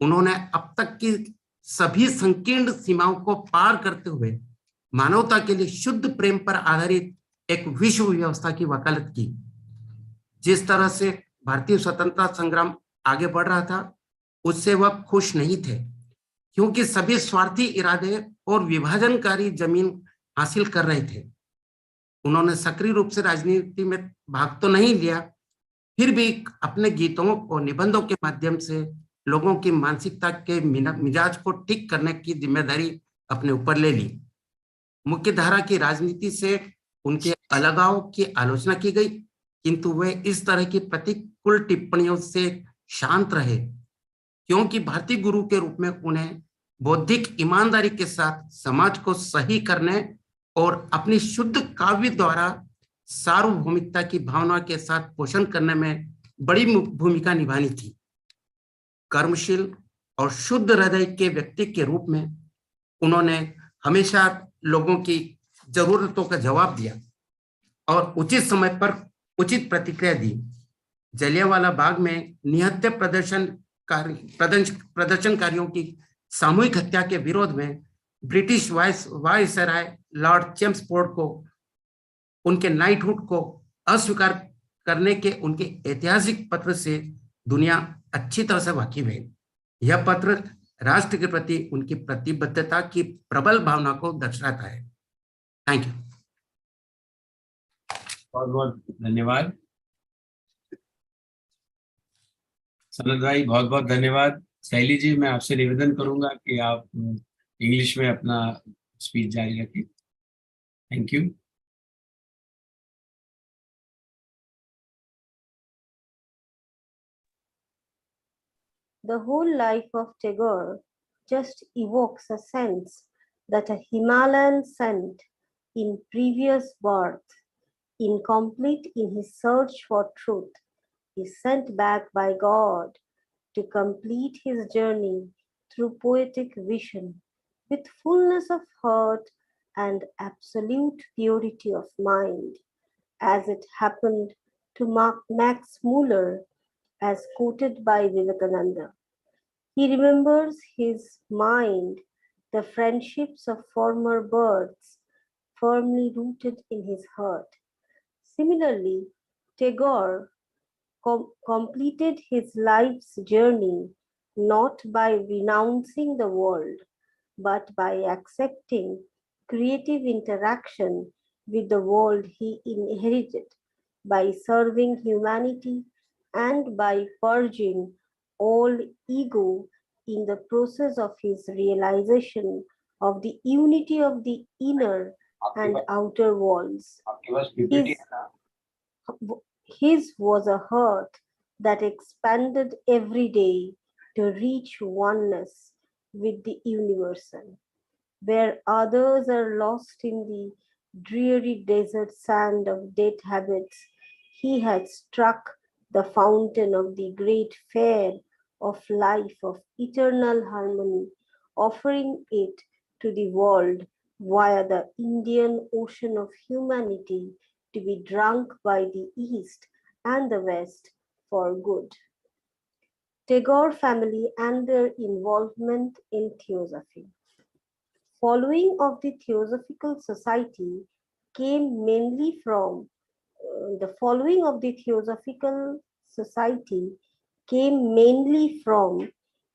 उन्होंने अब तक की सभी संकीर्ण सीमाओं को पार करते हुए मानवता के लिए शुद्ध प्रेम पर आधारित एक विश्व व्यवस्था की वकालत की। जिस तरह से भारतीय स्वतंत्रता संग्राम आगे बढ़ रहा था, उससे वह खुश नहीं थे, क्योंकि सभी स्वार्थी इरादे और विभाजनकारी जमीन हासिल कर रहे थे। उन्होंने सक्रिय रूप से राजनीति में भाग तो नहीं लिया, फिर भी अपने गीतों और निबंधों के माध्यम से लोगों की मानसिकता के मिजाज को ठीक करने की जिम्मेदारी अपने ऊपर ले ली। मुख्य धारा की राजनीति से उनके अलगाव की आलोचना की गई, किंतु वे इस तरह की प्रतिकूल टिप्पणियों से शांत रहे, क्योंकि भारतीय गुरु के रूप में उन्हें बौद्धिक ईमानदारी के साथ समाज को सही करने और अपनी शुद्ध काव्य द्वारा सार्वभौमिकता की भावना के साथ पोषण करने में बड़ी भूमिका निभानी थी। कर्मशील और शुद्ध हृदय के व्यक्ति के रूप में उन्होंने हमेशा लोगों की जरूरतों का जवाब दिया और उचित समय पर उचित प्रतिक्रिया दी। जलियांवाला बाग में निहत्थे प्रदर्शनकारियों की सामूहिक हत्या के विरोध में ब्रिटिश वायसराय लॉर्ड चेम्सफोर्ड को उनके नाइटहुड को अस्वीकार करने के उनके ऐतिहासिक पत्र से दुनिया अच्छी तरह से वाकिफ है। यह पत्र राष्ट्र के प्रति उनकी प्रतिबद्धता की प्रबल भावना को दर्शाता है। Thank you. बहुत बहुत धन्यवाद सनत भाई, बहुत बहुत धन्यवाद। सहेली जी, मैं आपसे निवेदन करूंगा कि आप इंग्लिश में अपना स्पीच जारी रखें। Thank you. The whole life of Tagore just evokes a sense that a Himalayan saint in previous birth Incomplete in his search for truth, is sent back by God to complete his journey through poetic vision with fullness of heart and absolute purity of mind, as it happened to Max Muller, as quoted by Vivekananda. He remembers his mind, the friendships of former births, firmly rooted in his heart. Similarly, Tagore completed his life's journey not by renouncing the world, but by accepting creative interaction with the world he inherited, by serving humanity, and by purging all ego in the process of his realization of the unity of the inner and outer worlds. His was a heart that expanded every day to reach oneness with the universal. Where others are lost in the dreary desert sand of dead habits, he had struck the fountain of the great fair of life of eternal harmony, offering it to the world via the Indian Ocean of humanity to be drunk by the East and the West for good. Tagore family and their involvement in theosophy. Following of the Theosophical Society came mainly from the following of the Theosophical Society came mainly from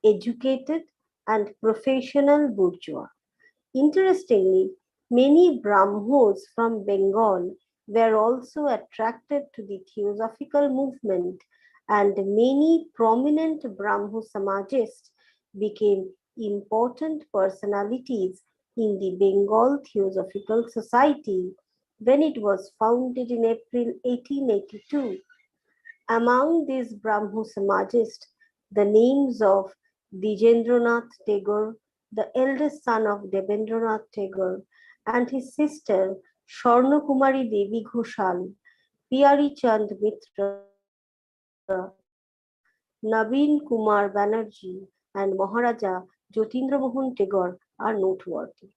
educated and professional bourgeois. Interestingly, many Brahmos from Bengal were also attracted to the Theosophical movement, and many prominent Brahmo Samajists became important personalities in the Bengal Theosophical Society when it was founded in April 1882. Among these Brahmo Samajists, the names of Dijendranath Tagore, the eldest son of Rabindranath Tagore, and his sister Swarnakumari Devi Ghoshal, Piyari Chand Mitra, Naveen Kumar Banerjee, and Maharaja Jyotindra Mohan Tagore are noteworthy.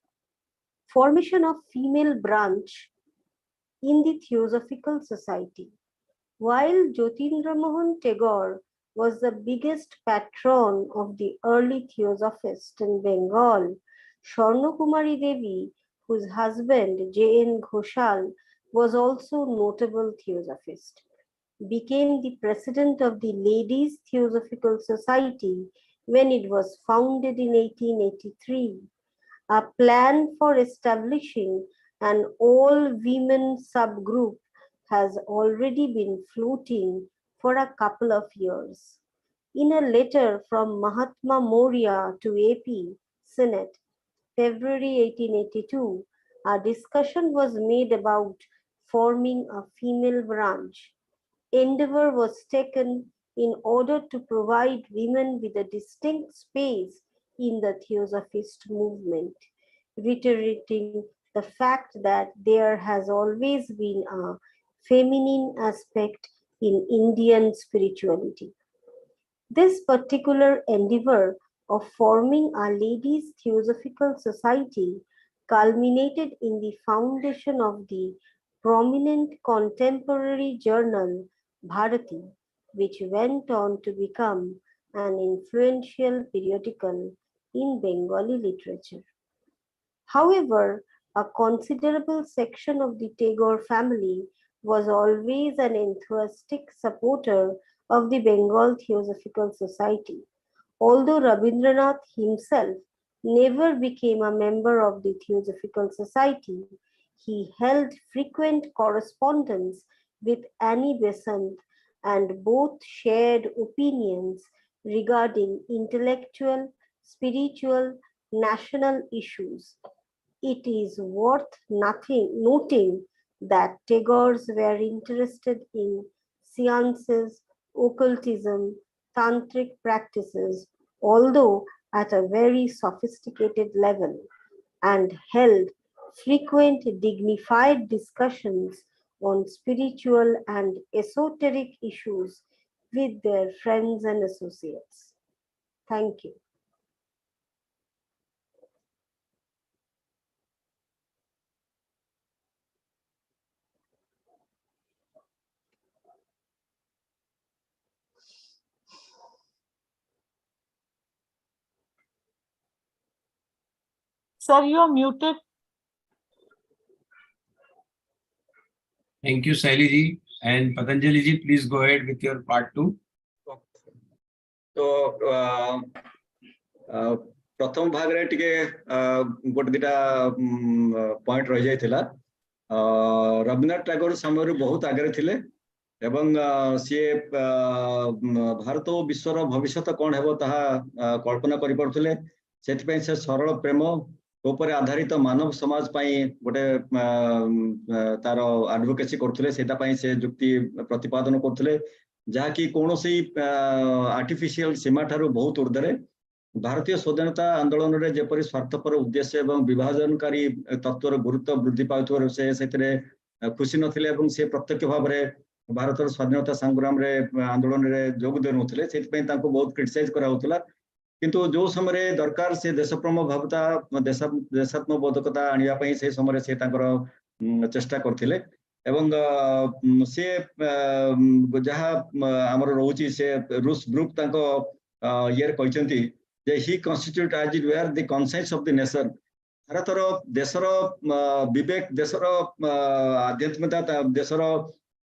Formation of female branch in the Theosophical Society. While Jyotindra Mohan Tagore was the biggest patron of the early Theosophists in Bengal, Swarnakumari Devi, whose husband J.N. Ghoshal was also notable Theosophist, became the president of the Ladies Theosophical Society when it was founded in 1883. A plan for establishing an all-women subgroup has already been floating for a couple of years. In a letter from Mahatma Maurya to AP Senate, February 1882, a discussion was made about forming a female branch. Endeavor was taken in order to provide women with a distinct space in the Theosophist movement, reiterating the fact that there has always been a feminine aspect in Indian spirituality. This particular endeavor of forming a ladies' theosophical society culminated in the foundation of the prominent contemporary journal Bharati, which went on to become an influential periodical in Bengali literature. However, a considerable section of the Tagore family was always an enthusiastic supporter of the Bengal Theosophical Society. Although Rabindranath himself never became a member of the Theosophical Society, he held frequent correspondence with Annie Besant, and both shared opinions regarding intellectual, spiritual, national issues. It is worth noting that Tagores were interested in seances, occultism, tantric practices, although at a very sophisticated level, and held frequent dignified discussions on spiritual and esoteric issues with their friends and associates. Thank you. Sir, you are muted. Thank you, Saheli ji. And Patanjali ji, please go ahead with your part 2. So, प्रथम भाग रे टिके गोटे दिटा point रह जाइथिला रविन्द्रनाथ टैगोर समय बहुत आगे थिले एवं सी भारत और विश्वर भविष्य कौन हेबो ताहा कल्पना करि पड़थले सेति पय से सरल प्रेम ऊपर आधारित मानव समाज पई गोटे तार एडवोकेसी करथले सेटा पय से जुक्ति प्रतिपादन करथले जहा कि कोनोसी आर्टिफिशियल सीमा ठारू बहुत ऊर्ध्वरे भारतीय स्वाधीनता आंदोलन रे जेपरि स्वार्थपर उद्देश्य एवं विभाजनकारी तत्वर गुरुत्व वृद्धि पाउथवर से खुशी नथिले एवं से प्रत्यक्ष भाव में भारत स्वाधीनता संग्राम रे आंदोलन रे जोग दे नथिले सेति तांको बहुत क्रिटिसाइज करा होतला किंतु जो समय दरकार से देशप्रेम भावता देशात्म बोधकता आनिया पई से समय से तांकर चेष्टा करथिले एवं से जहा हमर रहउची से रूस ग्रुप तांको ईयर कहचंती जे he constitute as it were the conscious of the nation भारतर देशर विवेक देशर आध्यात्मिकता देशर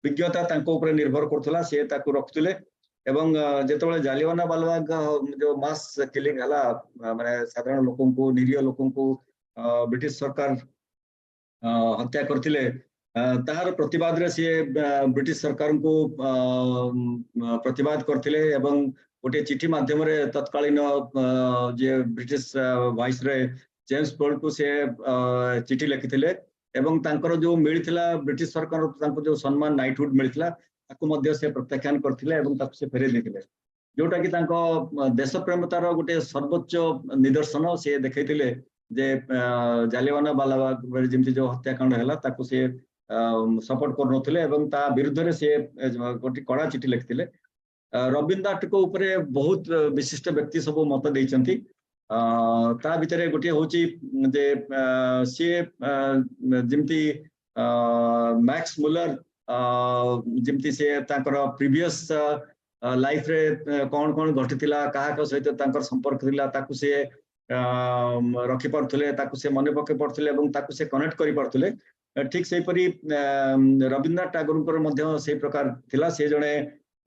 विज्ञता तांको ऊपर निर्भर करथला से ताकू रखथले एवं जेतबेले जालियानवाला बाग जो मास किलिंग हला माने साधारण लोकन को निरीह लोकन को ब्रिटिश सरकार हत्या करथिले तार प्रतिवाद रे से ब्रिटिश सरकार को प्रतिवाद करथिले एवं गोटे चिठी माध्यम रे तत्कालीन जे ब्रिटिश वाइसरॉय जेम्स पोल को से चिठी लिखिथिले एवं तांकर जो मिलिथिला ब्रिटिश सरकार तांको जो सम्मान नाइटहुड मिलिथिला ताकू मध्य से प्रत्याख्यान करथिले एवं ताकू से फेरे देथिले जोटा कि तांको देश प्रेमतार गोटे सर्वोच्च निदर्शन से देखैथिले जे जालियानवाला बाग जेमति जो हत्याकांड हैला ताकू से सपोर्ट कर नथिले एवं ता विरुद्ध रे से गोटे कड़ा चिठी लिखिथिले रविन्द्रनाथ को ऊपर बहुत विशिष्ट व्यक्ति सब मत देइचंती ता भितरे गोटे होची जे सी जेमती मैक्स मुलर जेमती से तांकर प्रीवियस लाइफ रे कौन कौन घटिथिला काहा सहित तांकर संपर्क थिला ताकू से रखि पड़थले ताकू से मने पके पड़थले एवं ताकू से कनेक्ट करि पड़थले ठीक सेहि परि रविन्द्रनाथ टैगोर मध्य से प्रकार थिला से जने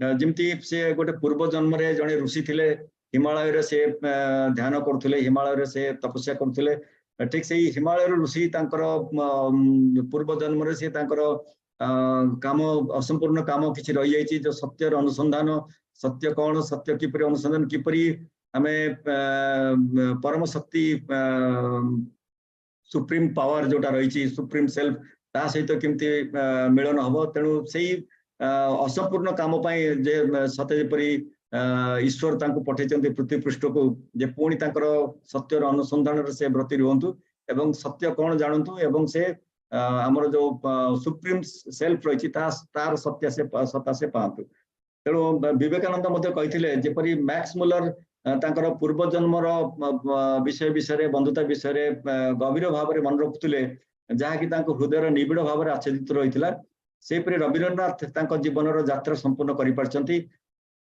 जिमती से गोटे पूर्व जन्म रे जने ऋषि थिले हिमालय रे से ध्यान करथले हिमालय रे से तपस्या करथले ठीक से हिमालय ऋषि तांकर पूर्व जन्म रे से तांकर काम असंपूर्ण काम किछि रहि जाइछि जो सत्य अनुसंधान सत्य कौन सत्य किपरि अनुसंधान किपरि हमें परम शक्ति सुप्रीम पावर जोटा रही सुप्रीम सेल्फ ता सहित केमती मिलन हबो तेणु सेही असंपूर्ण काम पाई जे सते जेपरि ईश्वर तांको पठेचंती पृथ्वी पृष्ठ को जे पुणी तांकर सत्यर अनुसंधान रे से ब्रती रहंतु एवं सत्य कौन जानतु एवं से हमर जो सुप्रीम सेल्फ रही तार सत्य से सत्ता से पातु तेणु विवेकानंद मध्य कहिथिले जेपरि मैक्स मुलर तांकर पूर्व जन्मर विषय विषय बंधुता विषय गभीर भाव में मन रखुले जहाँकि हृदय निबिड़ भाव में आच्छादित रही सेपरि रविन्द्रनाथ तांको जीवनर यात्रा संपूर्ण करि पारचंती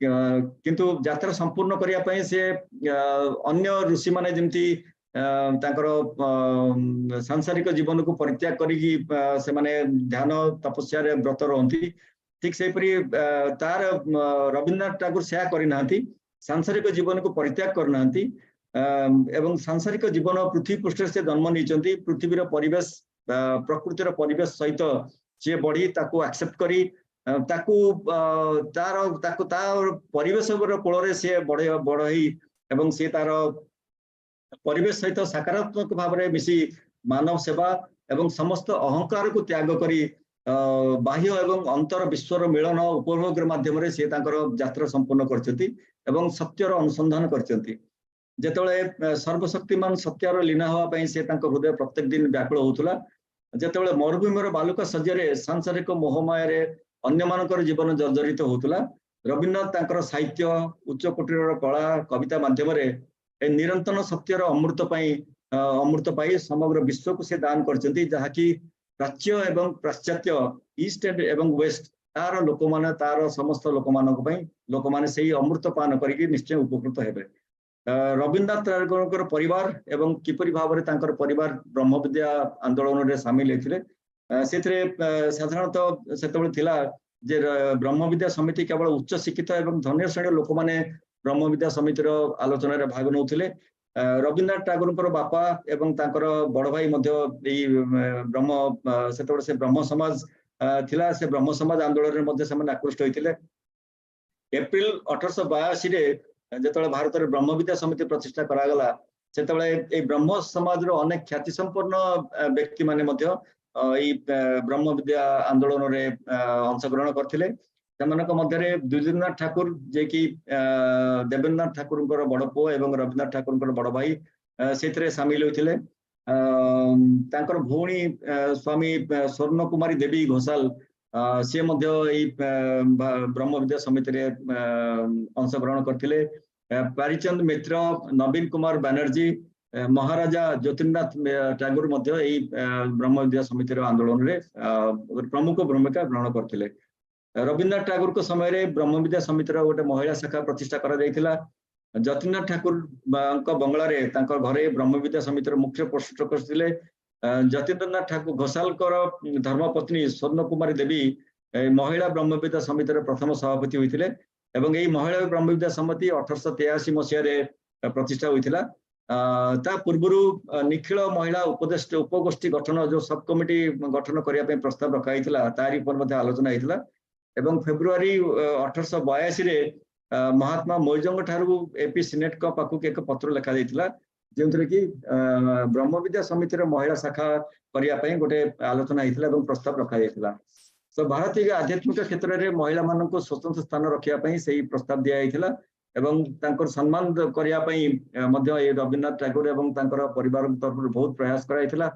किंतु यात्रा संपूर्ण करिया पय से अन्य ऋषि माने जेमती तांकर सांसारिक जीवन को परित्याग करिकी से माने ध्यान तपस्या रे व्रत रहंती ठीक सेपरि तार रविन्द्रनाथ टैगोर सेया करि नाहंती सांसारिक जीवन को परित्याग करना एवं सांसारिक जीवन पृथ्वी पृष्ठ से जन्म नहीं पृथ्वीर परिवेश प्रकृतिर परिवेश सहित सी बढ़ी ताकू एक्सेप्ट करी ताकू तार परिवेश कोल सी बढ़ई एवं सी तार परिवेश सहित सकारात्मक भाव में मिसी मानव सेवा एवं समस्त अहंकार को त्याग करी बाह्य एवं अंतर विश्वर मिलन उपभोग माध्यम से यात्रा संपूर्ण करछंती एवं सत्यर अनुसंधान करछंती जेतबेले सर्वशक्तिमान सत्यर लीना हवा पई से तांको हृदय प्रत्येक दिन व्याकुल होतला ଯେତେବେଳେ ମରୁଭୂମିର ବାଲୁକା ଶଯ୍ୟାରେ ସାଂସାରିକ ମୋହମାୟାରେ ଅନ୍ୟମାନଙ୍କର ଜୀବନ ଜର୍ଜରିତ ହେଉଥିଲା, ରବୀନ୍ଦ୍ରନାଥ ତାଙ୍କର ସାହିତ୍ୟ ଉଚ୍ଚ କୋଟିର କଳା କବିତା ମାଧ୍ୟମରେ ଏ ନିରନ୍ତନ ସତ୍ୟର ଅମୃତ ପାଇ ସମଗ୍ର ବିଶ୍ୱକୁ ସେ ଦାନ କରିଛନ୍ତି, ଯାହାକି ପ୍ରାଚ୍ୟ ଏବଂ ପାଶ୍ଚାତ୍ୟ ଇଷ୍ଟ ଏବଂ ୱେଷ୍ଟ ତାର ଲୋକମାନେ ତାର ସମସ୍ତ ଲୋକମାନେ ସେଇ ଅମୃତ ପାନ କରିକି ନିଶ୍ଚୟ ଉପକୃତ ହେବେ। ରବୀନ୍ଦ୍ରନାଥ ଟାଗୋରଙ୍କର ପରିବାର ଏବଂ କିପରି ଭାବରେ ତାଙ୍କର ପରିବାର ବ୍ରହ୍ମ ବିଦ୍ୟା ଆନ୍ଦୋଳନରେ ସାମିଲ ହେଇଥିଲେ, ସେଥିରେ ସାଧାରଣତଃ ସେତେବେଳେ ଥିଲା ଯେ ବ୍ରହ୍ମ ବିଦ୍ୟା ସମିତି କେବଳ ଉଚ୍ଚ ଶିକ୍ଷିତ ଏବଂ ଧନୀ ଶ୍ରେଣୀର ଲୋକମାନେ ବ୍ରହ୍ମ ବିଦ୍ୟା ସମିତିର ଆଲୋଚନାରେ ଭାଗ ନେଉଥିଲେ। ରବୀନ୍ଦ୍ରନାଥ ଟାଗୋରଙ୍କର ବାପା ଏବଂ ତାଙ୍କର ବଡ ଭାଇ ମଧ୍ୟ ଏଇ ସେତେବେଳେ ସେ ବ୍ରହ୍ମ ସମାଜ ଥିଲା, ସେ ବ୍ରହ୍ମ ସମାଜ ଆନ୍ଦୋଳନରେ ମଧ୍ୟ ସେମାନେ ଆକୃଷ୍ଟ ହୋଇଥିଲେ। ଏପ୍ରିଲ 1882 ଯେତେବେଳେ ଭାରତରେ ବ୍ରହ୍ମ ବିଦ୍ୟା ସମିତି ପ୍ରତିଷ୍ଠା କରାଗଲା, ସେତେବେଳେ ଏଇ ବ୍ରହ୍ମ ସମାଜର ଅନେକ ଖ୍ୟାତି ସମ୍ପନ୍ନ ବ୍ୟକ୍ତି ମାନେ ମଧ୍ୟ ଏଇ ବ୍ରହ୍ମ ବିଦ୍ୟା ଆନ୍ଦୋଳନରେ ଅଂଶଗ୍ରହଣ କରିଥିଲେ। ସେମାନଙ୍କ ମଧ୍ୟରେ ଦ୍ୱିଜେନ୍ଦ୍ରନାଥ ଠାକୁର, ଯିଏକି ଦେବେନ୍ଦ୍ରନାଥ ଠାକୁରଙ୍କର ବଡ ପୁଅ ଏବଂ ରବୀନ୍ଦ୍ରନାଥ ଠାକୁରଙ୍କର ବଡ ଭାଇ ସେଥିରେ ସାମିଲ ହୋଇଥିଲେ। ତାଙ୍କର ଭଉଣୀ ସ୍ୱାମୀ ସ୍ୱର୍ଣ୍ଣ କୁମାରୀ ଦେବୀ ଘୋଷାଲ ସିଏ ମଧ୍ୟ ଏଇ ବ୍ରହ୍ମ ବିଦ୍ୟା ସମିତିରେ ଅଂଶଗ୍ରହଣ କରିଥିଲେ। ପାରିଚନ୍ଦ ମିତ୍ର, ନବୀନ କୁମାର ବାନାର୍ଜୀ, ମହାରାଜା ଜ୍ୟୋତିର୍ନାଥ ଟାଗୋର ମଧ୍ୟ ଏଇ ବ୍ରହ୍ମ ବିଦ୍ୟା ସମିତିର ଆନ୍ଦୋଳନରେ ପ୍ରମୁଖ ଭୂମିକା ଗ୍ରହଣ କରିଥିଲେ। ରବୀନ୍ଦ୍ରନାଥ ଟାଗୋରଙ୍କ ସମୟରେ ବ୍ରହ୍ମ ବିଦ୍ୟା ସମିତିର ଗୋଟେ ମହିଳା ଶାଖା ପ୍ରତିଷ୍ଠା କରାଯାଇଥିଲା। ଜ୍ୟୋତିର୍ନାଥ ଠାକୁରଙ୍କ ବଙ୍ଗଳାରେ ତାଙ୍କ ଘରେ ବ୍ରହ୍ମ ବିଦ୍ୟା ସମିତିର ମୁଖ୍ୟ ପ୍ରଶିକ୍ଷକ ଥିଲେ। ଜ୍ୟୋତିର୍ନାଥ ଠାକୁର ଘୋଷାଲଙ୍କର ଧର୍ମପତ୍ନୀ ସ୍ୱର୍ଣ୍ଣ କୁମାରୀ ଦେବୀ ମହିଳା ବ୍ରହ୍ମ ବିଦ୍ୟା ସମିତିର ପ୍ରଥମ ସଭାପତି ହୋଇଥିଲେ ଏବଂ ଏହି ମହିଳା ବ୍ରହ୍ମ ବିଦ୍ୟା ସମିତି 1883 ମସିହାରେ ପ୍ରତିଷ୍ଠା ହୋଇଥିଲା। ତା ପୂର୍ବରୁ ନିଖିଳ ମହିଳା ଉପଗୋଷ୍ଠୀ ଗଠନ ଯୋଉ ସବ୍ କମିଟି ଗଠନ କରିବା ପାଇଁ ପ୍ରସ୍ତାବ ରଖାଯାଇଥିଲା, ତାରି ଉପରେ ମଧ୍ୟ ଆଲୋଚନା ହେଇଥିଲା ଏବଂ ଫେବୃଆରୀ 1882ରେ ମହାତ୍ମା ମୌଜଙ୍କ ଠାରୁ ଏପି ସିନେଟଙ୍କ ପାଖକୁ ଏକ ପତ୍ର ଲେଖାଯାଇଥିଲା, ଯେଉଁଥିରେ କି ବ୍ରହ୍ମ ବିଦ୍ୟା ସମିତିର ମହିଳା ଶାଖା କରିବା ପାଇଁ ଗୋଟେ ଆଲୋଚନା ହେଇଥିଲା ଏବଂ ପ୍ରସ୍ତାବ ରଖାଯାଇଥିଲା। ତ ଭାରତୀୟ ଆଧ୍ୟାତ୍ମିକ କ୍ଷେତ୍ରରେ ମହିଳାମାନଙ୍କୁ ସ୍ୱତନ୍ତ୍ର ସ୍ଥାନ ରଖିବା ପାଇଁ ସେଇ ପ୍ରସ୍ତାବ ଦିଆଯାଇଥିଲା ଏବଂ ତାଙ୍କର ସମ୍ମାନ କରିବା ପାଇଁ ମଧ୍ୟ ଏ ରବୀନ୍ଦ୍ରନାଥ ଟାଗୋର ଏବଂ ତାଙ୍କର ପରିବାର ତରଫରୁ ବହୁତ ପ୍ରୟାସ କରାଯାଇଥିଲା।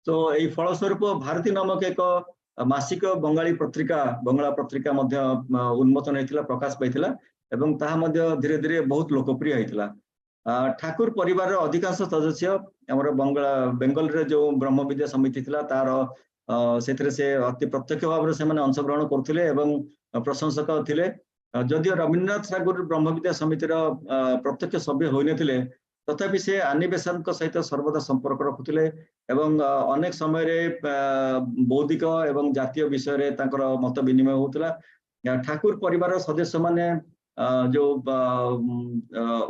ତ ଏଇ ଫଳସ୍ୱରୂପ ଭାରତୀ ନାମକ ଏକ ମାସିକ ବଙ୍ଗଳା ପତ୍ରିକା ମଧ୍ୟ ଉନ୍ମୋଚନ ହେଇଥିଲା, ପ୍ରକାଶ ପାଇଥିଲା ଏବଂ ତାହା ମଧ୍ୟ ଧୀରେ ଧୀରେ ବହୁତ ଲୋକପ୍ରିୟ ହେଇଥିଲା। ଠାକୁର ପରିବାରର ଅଧିକାଂଶ ସଦସ୍ୟ ଆମର ବେଙ୍ଗଲରେ ଯୋଉ ବ୍ରହ୍ମ ବିଦ୍ୟା ସମିତି ଥିଲା ତାର ସେଥିରେ ସେ ଅତି ପ୍ରତ୍ୟକ୍ଷ ଭାବରେ ସେମାନେ ଅଂଶଗ୍ରହଣ କରୁଥିଲେ ଏବଂ ପ୍ରଶଂସକ ଥିଲେ। ଯଦିଓ ରବୀନ୍ଦ୍ରନାଥ ଟାଗୋର ବ୍ରହ୍ମ ବିଦ୍ୟା ସମିତିର ପ୍ରତ୍ୟକ୍ଷ ସଭ୍ୟ ହୋଇନଥିଲେ, ତଥାପି ସେ ଆନି ବେସାନ୍ତଙ୍କ ସହିତ ସର୍ବଦା ସମ୍ପର୍କ ରଖୁଥିଲେ ଏବଂ ଅନେକ ସମୟରେ ବୌଦ୍ଧିକ ଏବଂ ଜାତୀୟ ବିଷୟରେ ତାଙ୍କର ମତ ବିନିମୟ ହେଉଥିଲା। ଠାକୁର ପରିବାରର ସଦସ୍ୟମାନେ ଯୋଉ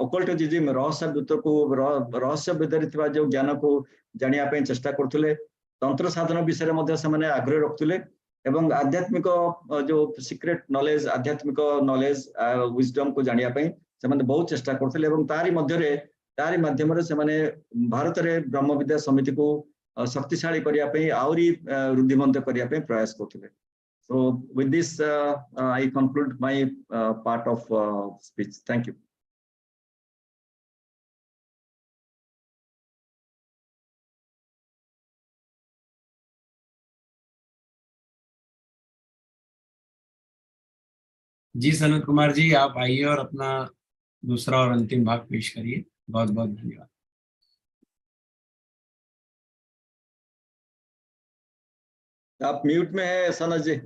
ଓକଲ୍ଟିଜିମ୍ ରହସ୍ୟ ଭିତରେ ଥିବା ଯୋଉ ଜ୍ଞାନକୁ ଜାଣିବା ପାଇଁ ଚେଷ୍ଟା କରୁଥିଲେ, ତନ୍ତ୍ର ସାଧନ ବିଷୟରେ ମଧ୍ୟ ସେମାନେ ଆଗ୍ରହ ରଖୁଥିଲେ ଏବଂ ଆଧ୍ୟାତ୍ମିକ ଯୋଉ ସିକ୍ରେଟ ନଲେଜ ୱିଜଡମ କୁ ଜାଣିବା ପାଇଁ ସେମାନେ ବହୁତ ଚେଷ୍ଟା କରୁଥିଲେ ଏବଂ ତାରି ମାଧ୍ୟମରେ ସେମାନେ ଭାରତରେ ବ୍ରହ୍ମ ବିଦ୍ୟା ସମିତିକୁ ଶକ୍ତିଶାଳୀ କରିବା ପାଇଁ ଆହୁରି ରୁଦ୍ଧିମନ୍ତ କରିବା ପାଇଁ ପ୍ରୟାସ କରୁଥିଲେ। So with this I conclude my part of speech. Thank you. जी सनत कुमार जी, आप आइए और अपना दूसरा और अंतिम भाग पेश करिए। बहुत बहुत धन्यवाद। आप म्यूट में है सनत जी।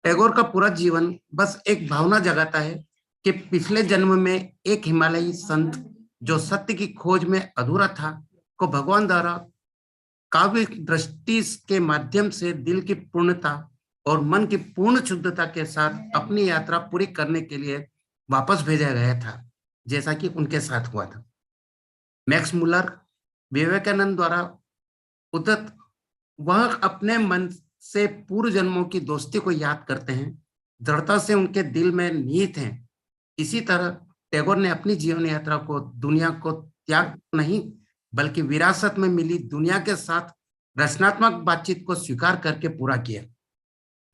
टैगोर का पूरा जीवन बस एक भावना जगाता है कि पिछले जन्म में एक हिमालयी संत जो सत्य की खोज में अधूरा था को भगवान द्वारा काव्य दृष्टि के माध्यम से दिल की पूर्णता और मन की पूर्ण शुद्धता के साथ अपनी यात्रा पूरी करने के लिए वापस भेजा गया था, जैसा कि उनके साथ हुआ था। मैक्स मुलर विवेकानंद द्वारा उद्धत वह अपने मन से पूर्व जन्मों की दोस्ती को याद करते हैं, दृढ़ता से उनके दिल में निहित हैं। इसी तरह टैगोर ने अपनी जीवन यात्रा को दुनिया को त्याग नहीं बल्कि विरासत में मिली दुनिया के साथ रचनात्मक बातचीत को स्वीकार करके पूरा किया।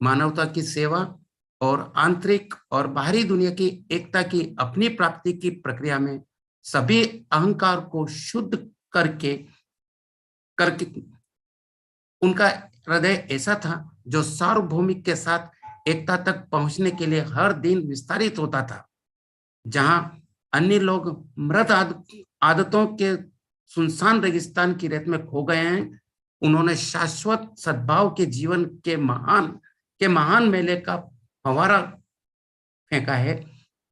मानवता की सेवा और आंतरिक और बाहरी दुनिया की एकता की अपनी प्राप्ति की प्रक्रिया में सभी अहंकार को शुद्ध करके करके उनका हृदय ऐसा था जो सार्वभौमिक के साथ एकता तक पहुंचने के लिए हर दिन विस्तारित होता था। जहां अन्य लोग मृत आदतों के सुनसान रेगिस्तान की रेत में खो गए हैं, उन्होंने शाश्वत सद्भाव के जीवन के महान मेले का फव्वारा फेंका है।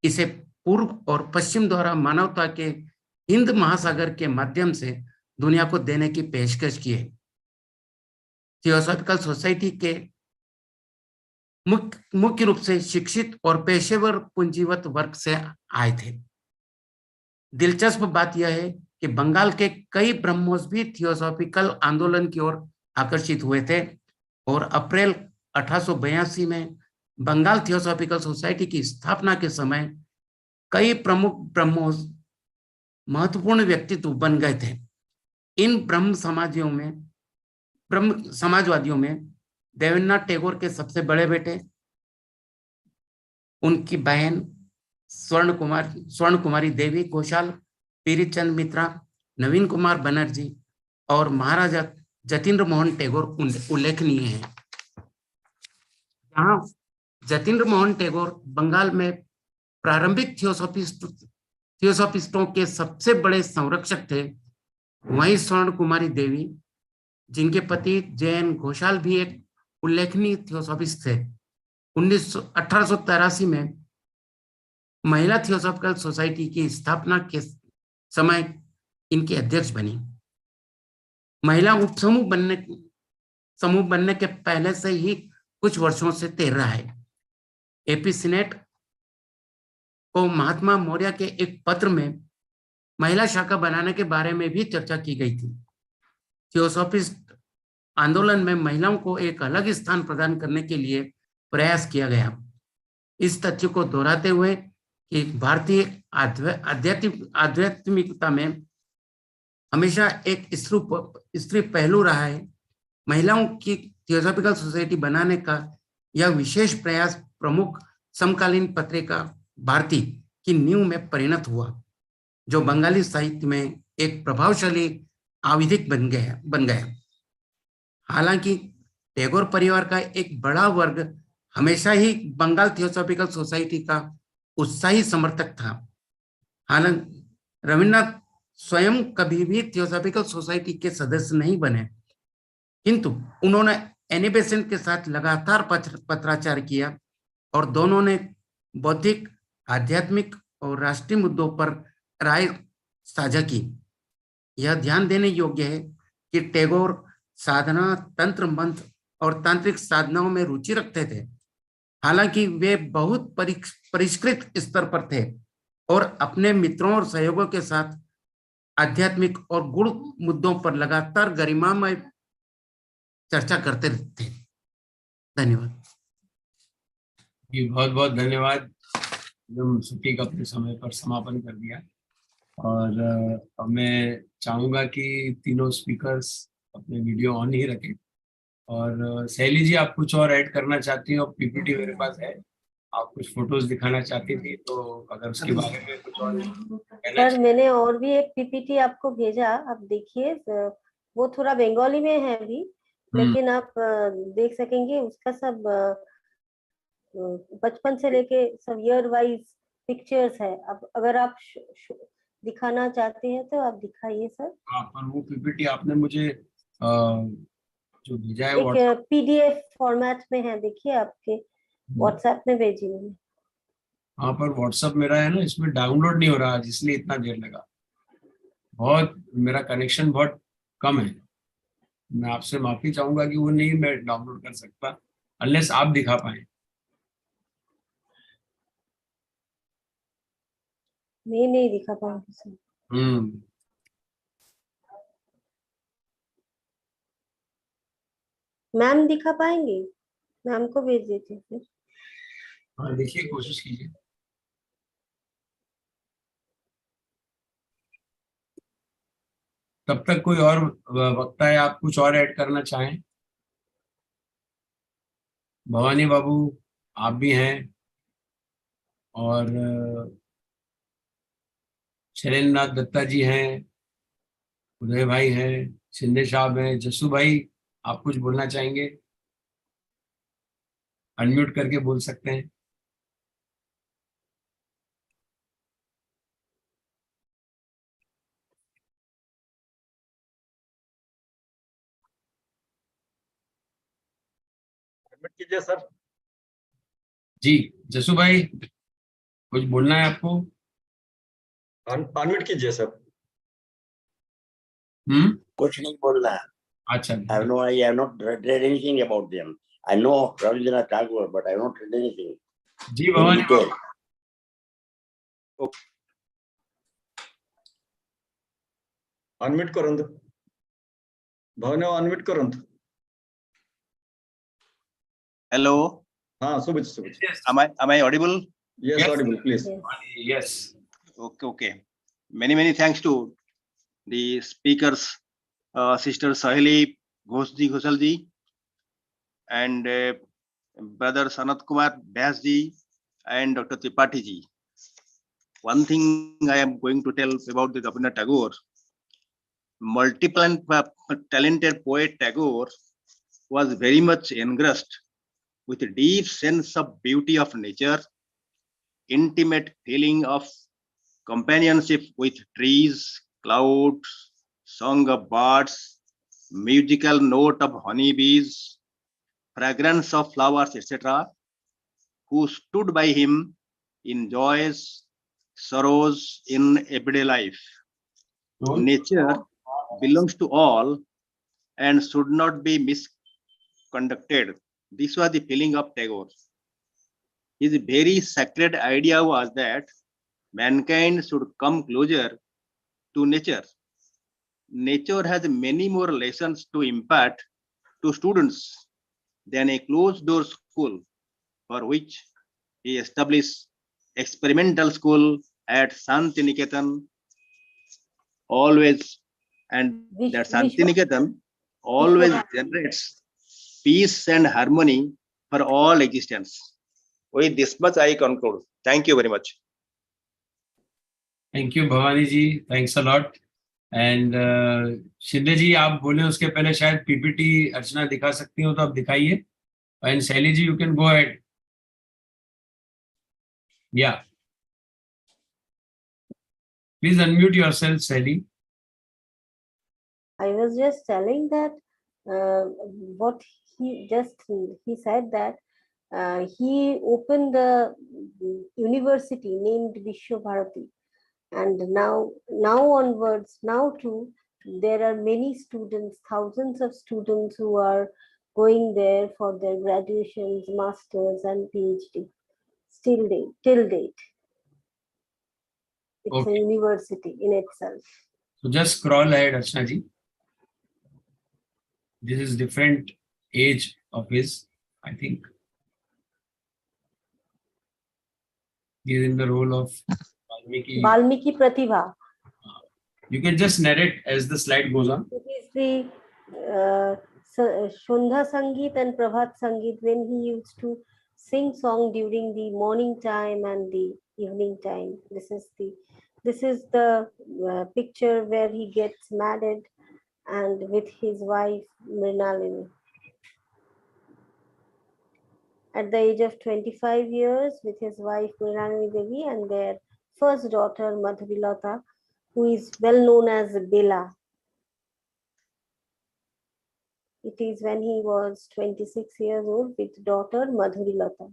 इसे पूर्व और पश्चिम द्वारा मानवता के हिंद महासागर के माध्यम से दुनिया को देने की पेशकश की है। थियोसॉफिकल सोसाइटी के मुख्य रूप से शिक्षित और पेशेवर पूंजीवत वर्ग से आए थे। दिलचस्प बात यह है कि बंगाल के कई ब्रह्मोस भी थियोसॉफिकल आंदोलन की ओर आकर्षित हुए थे और अप्रैल 1882 में बंगाल थियोसॉफिकल सोसाइटी की स्थापना के समय कई प्रमुख ब्रह्मोस महत्वपूर्ण व्यक्तित्व बन गए थे। इन ब्रह्म समाजवादियों में देवेंद्रनाथ टैगोर के सबसे बड़े बेटे, उनकी बहन स्वर्ण कुमारी देवी घोषाल, पीरीचंद मित्रा, नवीन कुमार बनर्जी और महाराजा जतीन्द्र मोहन टैगोर उल्लेखनीय हैं। जहां जतीन्द्र मोहन टैगोर बंगाल में प्रारंभिक थियोसॉफिस्टों के सबसे बड़े संरक्षक थे, वहीं स्वर्ण कुमारी देवी, जिनके पति जयन घोषाल भी एक उल्लेखनीय थियोसॉफिस्ट थे, 1883 में महिला थियोसॉफिकल सोसाइटी की स्थापना के समय इनकी अध्यक्ष बनी। महिला समूह बनने के पहले से ही कुछ वर्षों से तैर रहा है। एपी सीनेट को महात्मा मौर्य के एक पत्र में महिला शाखा बनाने के बारे में भी चर्चा की गई थी। थियोसॉफिस्ट आंदोलन में महिलाओं को एक अलग स्थान प्रदान करने के लिए प्रयास किया गया। इस तथ्य को दोहराते हुए कि भारतीय आध्यात्मिकता में हमेशा एक स्त्री पहलू रहा है, महिलाओं की थियोसॉफिकल सोसाइटी बनाने का यह विशेष प्रयास प्रमुख समकालीन पत्रिका भारती की नींव में परिणत हुआ, जो बंगाली साहित्य में एक प्रभावशाली आविधिक बन गया। हालांकि टैगोर परिवार का एक बड़ा वर्ग हमेशा ही बंगाल थियोसॉफिकल सोसाइटी का उत्साही समर्थक था। हालांकि रविन्द्रनाथ स्वयं कभी भी थियोसॉफिकल सोसाइटी के सदस्य नहीं बने, किंतु उन्होंने एनी बेसेंट के साथ लगातार पत्राचार किया और दोनों ने बौद्धिक, आध्यात्मिक और राष्ट्रीय मुद्दों पर राय साझा की। यह ध्यान देने योग्य है कि टैगोर साधना, तंत्र मंत्र और तांत्रिक साधनाओं में रुचि रखते थे। हालांकि वे बहुत परिष्कृत स्तर पर थे और अपने मित्रों और सहयोगों के साथ आध्यात्मिक और गुण मुद्दों पर लगातार गरिमामय चर्चा करते थे। धन्यवाद जी, बहुत बहुत धन्यवाद। एकदम सटीक अपने समय पर समापन कर दिया। और अब मैं चाहूंगा कि तीनों स्पीकर्स अपने वीडियो ऑन ही रखें। और सहेली जी, आप कुछ और ऐड करना चाहती हो? पीपीटी मेरे पास है, आप कुछ फोटोज दिखाना चाहती थी, तो अगर उसके बारे में कुछ और सर, मैंने और भी एक पीपीटी आपको भेजा, आप देखिए। वो थोड़ा बंगाली में है अभी, लेकिन आप देख सकेंगे। उसका सब बचपन से लेके सब ईयर वाइज पिक्चर्स है। अब अगर आप दिखाना चाहते हैं तो आप दिखाइए सर। हाँ, पर वो पीपीटी आपने मुझे जो भेजा है एक पीडीएफ फॉर्मेट में है, देखिए आपके व्हाट्सएप में भेजी मैंने। हाँ, पर व्हाट्सएप मेरा है ना, इसमें डाउनलोड नहीं हो रहा, इसलिए इतना देर लगा। बहुत मेरा कनेक्शन बहुत कम है। मैं आपसे माफी चाहूंगा कि वो नहीं मैं डाउनलोड कर सकता अनलेस आप दिखा पाए। मैं नहीं दिखा पाऊंगी सर। मैम दिखा पाएंगे? मैम को भेज देते फिर। हाँ, देखिए, कोशिश कीजिए। तब तक कोई और वक्ता है, आप कुछ और ऐड करना चाहें? भवानी बाबू, आप भी हैं, और शैलेंद्रनाथ दत्ता जी हैं, उदय भाई हैं, शिंदे साहब हैं, जस्सू भाई, आप कुछ बोलना चाहेंगे? अनम्यूट करके बोल सकते हैं। एडमिट कीजिए सर। जी जस्सू भाई, कुछ बोलना है आपको? अनम्यूट कीजिए सर। कुछ नहीं बोलना है। अच्छा, I have not read anything about them. I know Rabindranath Tagore, but I have not read anything जी in भवानी detail. अनम्यूट करंतु। भवने अनम्यूट करंतु। Hello, हाँ सुबह सुबह। am I audible? Yes, Yes. audible, please. yes. Okay. Many thanks to the speakers, Sister Saheli Ghosalji and Brother Sanat Kumar Vyas and Dr. Tripathi. One thing I am going to tell about the Rabindranath Tagore. Multiple talented poet Tagore was very much engrossed with a deep sense of beauty of nature, intimate feeling of companionship with trees, clouds, song of birds, musical note of honeybees, fragrance of flowers, etc., who stood by him in joys, sorrows in everyday life. Nature belongs to all and should not be misconducted. This was the feeling of Tagore. His very sacred idea was that mankind should come closer to nature. Nature has many more lessons to impart to students than a closed door school, for which he established experimental school at Santiniketan always, and that Santiniketan always generates peace and harmony for all existence. With this much I conclude. Thank you very much. Thank you Bhavani ji, thanks a lot. And Shinde ji आप बोले उसके पहले शायद PPT अर्चना दिखा सकती हो तो आप दिखाइए। एंड शैली जी यू कैन गो अहेड। या प्लीज अनम्यूट योरसेल्फ शैली। I was just telling that what he said that he opened the university named Vishwa Bharati, and now onwards, now too, there are many students, thousands of students who are going there for their graduations, masters, and PhD. Till date, it's Okay. a university in itself. So just scroll ahead, Archana ji. This is different age of his, I think. He is in the role of Valmiki Pratibha. You can just narrate as the slide goes on. It is the Shundha Sangeet and Prabhat Sangeet when he used to sing song during the morning time and the evening time. This is the picture where he gets married and with his wife Mrinalini. At the age of 25 years, with his wife Mrinalini Devi and their first daughter Madhurilata, who is well known as Bela. It is when he was 26 years old with daughter Madhurilata.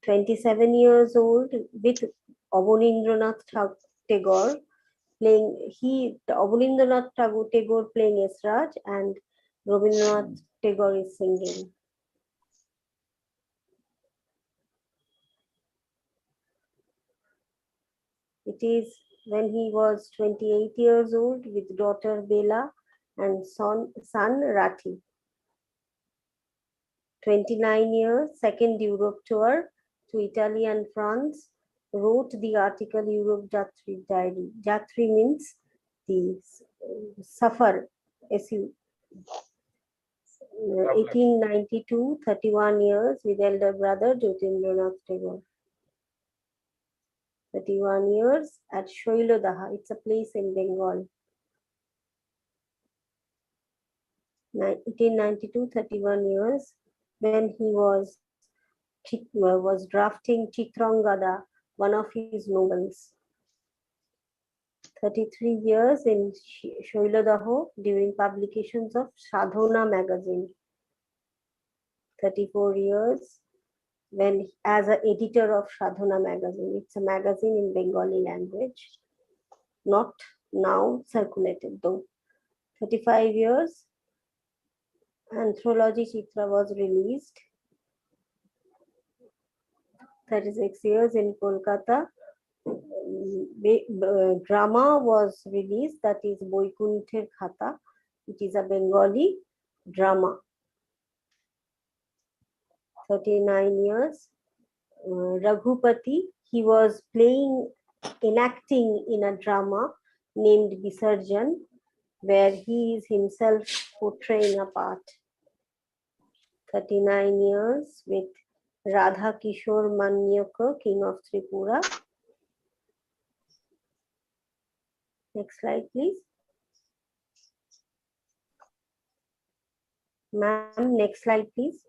27 years old with Rabindranath Tagore playing Rabindranath Tagore playing Esraj and Rabindranath Tagore is singing. It is when he was 28 years old with daughter Bela and son Rathi. 29 years, second Europe tour to Italy and France, wrote the article Europe Jatri Diary. Jatri means the suffer, 1892, 31 years with elder brother Jyotirindra Tagore. 31 years at Shailodaha. It's a place in Bengal. 1892, 31 years, when he was drafting Chitrangada, one of his novels. 33 years in Shailodaho during publications of Sadhana magazine. 34 years when as an editor of Sadhana magazine. It's a magazine in Bengali language, not now circulated though. 35 years, anthology Chitra was released. 36 years in Kolkata, drama was released, that is Boikunther Khata. It is a Bengali drama. 39 years, Raghupati, he was enacting in a drama named Visarjan, where he is himself portraying a part. 39 years with Radha Kishore Manyaka, King of Tripura. Next slide, please. Ma'am, next slide, please.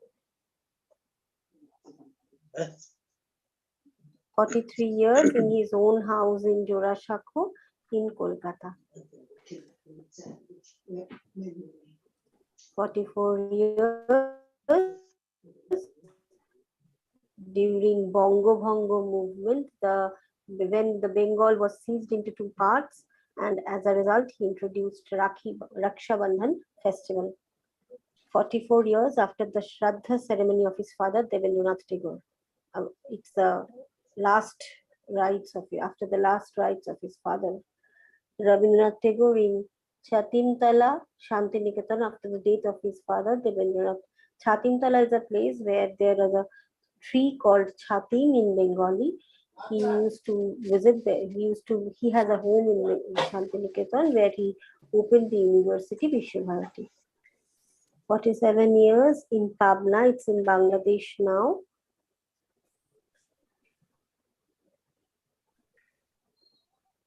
43 years in his own house in Jorashakho in Kolkata. 44 years during Bongo Bongo movement, when the Bengal was seized into two parts, and as a result he introduced Raksha Bandhan festival. 44 years after the Shraddha ceremony of his father Rabindranath Tagore. It's the last rites after the last rites of his father Rabindranath Tagore in Chatimtala, Shantiniketan, after the death of his father Rabindranath. Chatimtala is a place where there is a tree called Chatim in Bengali. He used to visit there. He has a home in Shantiniketan where he opened the university Vishwabharati. 47 years in Pabna, it's in Bangladesh now.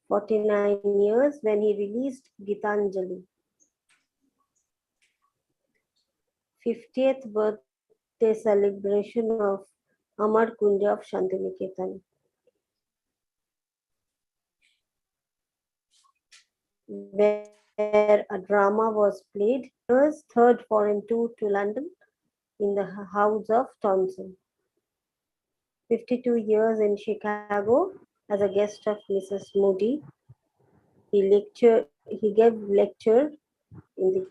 "49 years when he released Gitanjali. 50th birthday celebration of Amar Kunja of Shantiniketan. Where a drama was played. His third foreign tour to London in the house of Thomson. 52 years in Chicago as a guest of Mrs. Moody. He gave lecture in the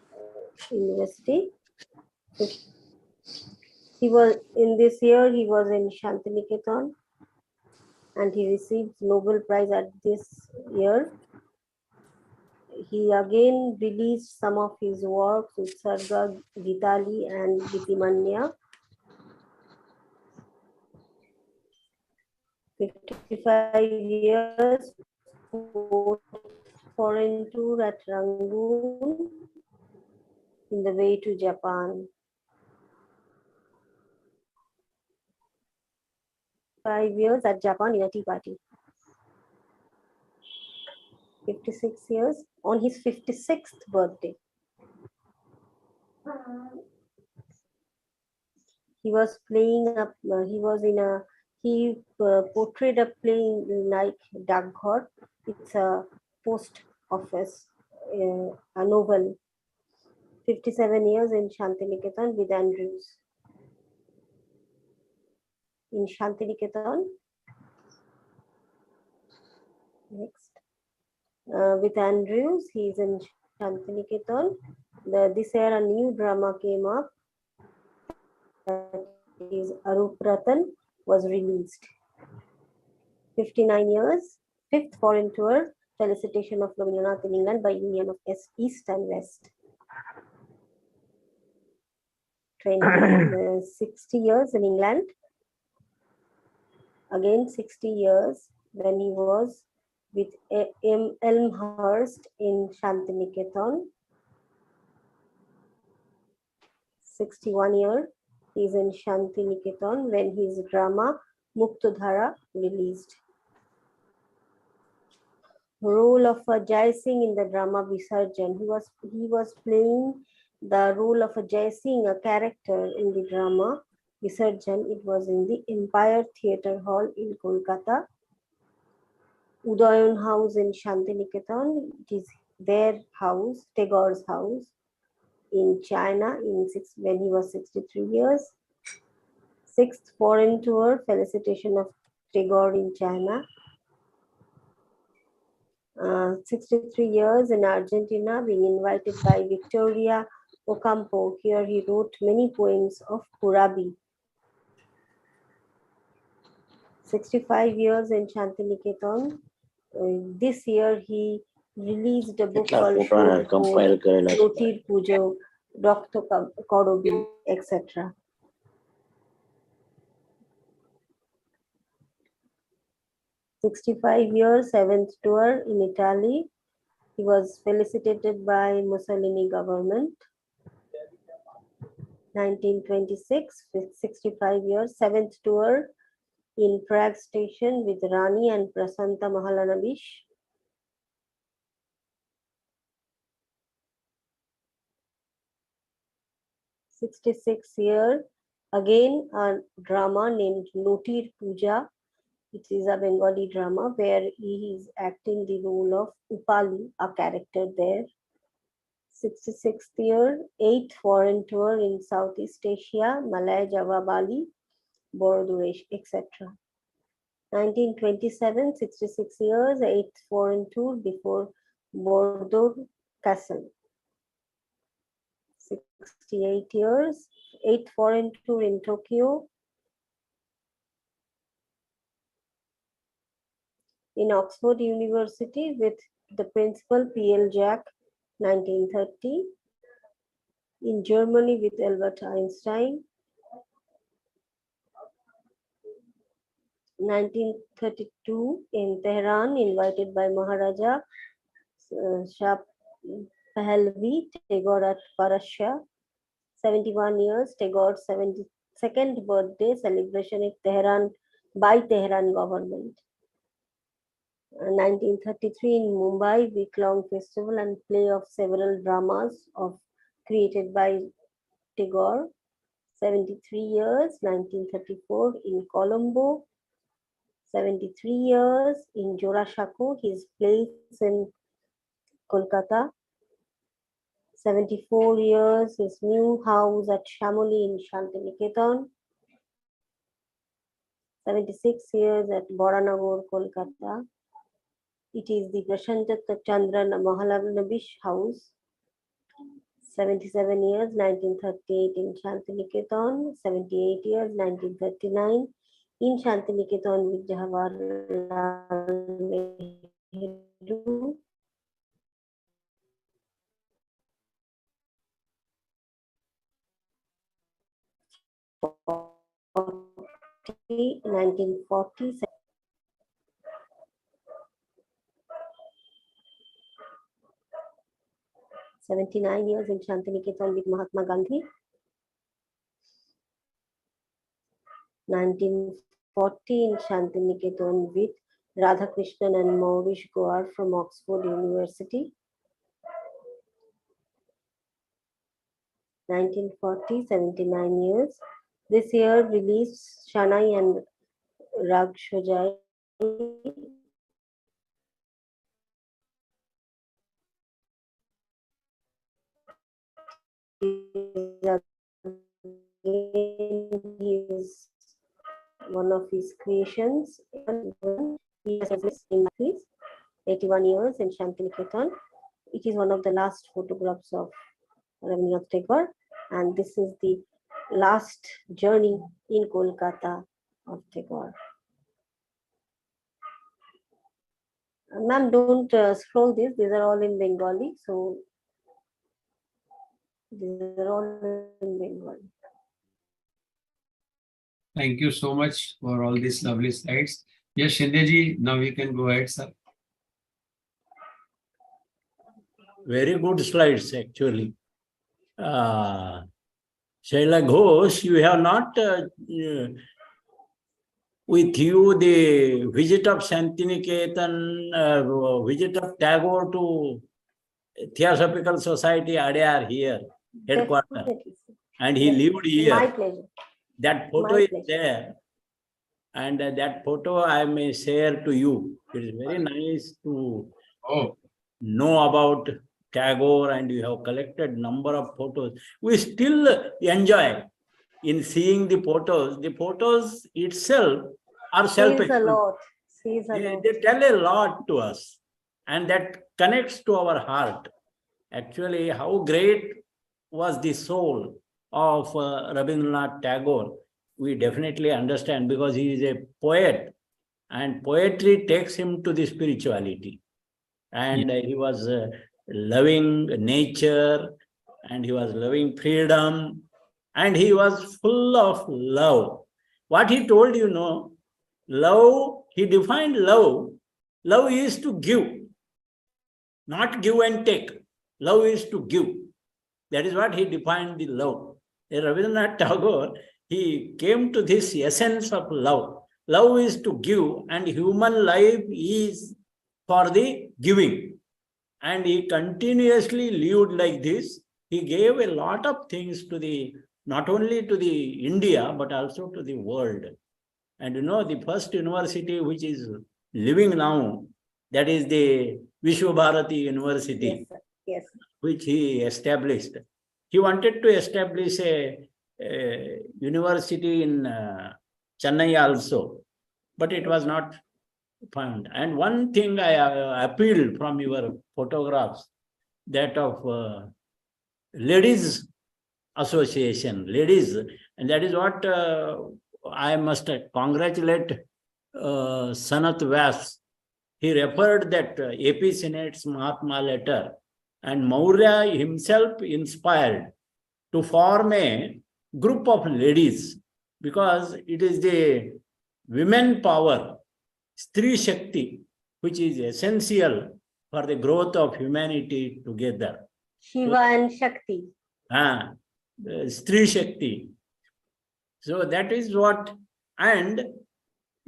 university. He was in this year he was in Shantiniketan and he received Nobel Prize at this year. He again released some of his works, Utsarga, Gitali and Gitimanya. 55 years foreign tour at Rangoon in the way to Japan. 5 years at Japan in a tea party. 56 years on his 56th birthday. He was playing up. He portrayed a play like Daghor. It's a post office, a novel. 57 years in Shantiniketan with Andrews. In Shantiniketan. Next. With Andrews, he's in Shantiniketan. This year a new drama came up. That is Arup Ratan was released. 59 years, 5th foreign tour, felicitation of Rabindranath in England by Union of East and West. 60 years in England. Again 60 years when he was with Elmhurst in Shantiniketan. 61 years, he's in Shantiniketan when his drama Muktodhara released. role of Jai Singh in the drama Visarjan. He was playing the role of Jai Singh, a character in the drama Visarjan. It was in the Empire Theatre Hall in Kolkata. Udayan House in Shantiniketan, it is their house, Tagore's house in China when he was 63 years. 6th foreign tour, felicitation of Tagore in China. 63 years in Argentina, being invited by Victoria Ocampo. Here he wrote many poems of Kurabi. 65 years in Shantiniketan. This year he released a book called Notir Pujo, Dr. Korobi, etc. "65 years, 7th tour in Italy. He was felicitated by Mussolini government. 1926, 65 years, 7th tour in Prague station with Rani and Prasanta Mahalanabish. 66 year, again a drama named Notir Puja. It is a Bengali drama where he is acting the role of Upali, a character there. 66th year, 8th foreign tour in Southeast Asia, Malaya, Java, Bali, Boroduresh, etc. 1927, 66 years, 8th foreign tour before Bordeaux Castle. 68 years, 8th foreign tour in Tokyo. In Oxford University with the principal P.L. Jack, 1930. In Germany with Albert Einstein. 1932 in Tehran, invited by Maharaja Shah Pahlavi, Tagore at Parasha. 71 years, Tagore's 72nd birthday celebration in Tehran by Tehran government. 1933 in Mumbai, week-long festival and play of several dramas created by Tagore. 73 years, 1934 in Colombo. 73 years in Jorashako, his place in Kolkata. 74 years, his new house at Shamoli in Shantiniketan. 76 years at Boranagar, Kolkata. It is the Prashant Chandra Mahalanabish house. 77 years, 1938 in Shantiniketan. 78 years, 1939 in Shantiniketan with Jawaharlal Nehru. In 1940, 79 years in Shantiniketan with Mahatma Gandhi. 1940 in Shantiniketan with Radhakrishnan and Maurice Goar from Oxford University. 1940, 79 years. This year released Shanai and Rag Shojai. He is one of his creations. He has 81 years in Shantiniketan. It is one of the last photographs of Rabindranath Tagore, and this is the last journey in Kolkata of Tagore. Ma'am, don't scroll this. These are all in Bengali, so these are all in Bengali. Thank you so much for all these lovely slides. Yes, Shinde ji, now we can go ahead, sir. Very good slides, actually. Shaila Ghosh, you have not with you the visit of Shantiniketan, visit of Tagore to Theosophical Society Adyar here, headquarters, Definitely, sir. and he Yes. lived here. My pleasure. That photo My is pleasure. there, and that photo I may share to you. It is very nice to Oh, know about Tagore, and you have collected number of photos. We still enjoy in seeing the photos. The photos itself are Says a self-explanatory. lot. Says a lot. They tell a lot to us, and that connects to our heart. Actually, how great was the soul of Rabindranath Tagore, we definitely understand, because he is a poet, and poetry takes him to the spirituality. And he was loving nature, and he was loving freedom, and he was full of love. What he told, love, he defined love. Love is to give, not give and take. Love is to give. That is what he defined the love. Rabindranath Tagore, he came to this essence of love. Love is to give, and human life is for the giving. And he continuously lived like this. He gave a lot of things to the, not only to the India, but also to the world. And the first university which is living now, that is the Vishwabharati University. Yes, sir. Yes. Which he established. He wanted to establish a university in Chennai also, but it was not found. And one thing I appealed from your photographs, that of ladies association, ladies, and that is what I must congratulate SANAT VYAS. He referred that AP Senate's Mahatma letter, and Maurya himself inspired to form a group of ladies, because it is the women power, Stri Shakti, which is essential for the growth of humanity together. Shiva and Shakti. Stri Shakti. So that is what, and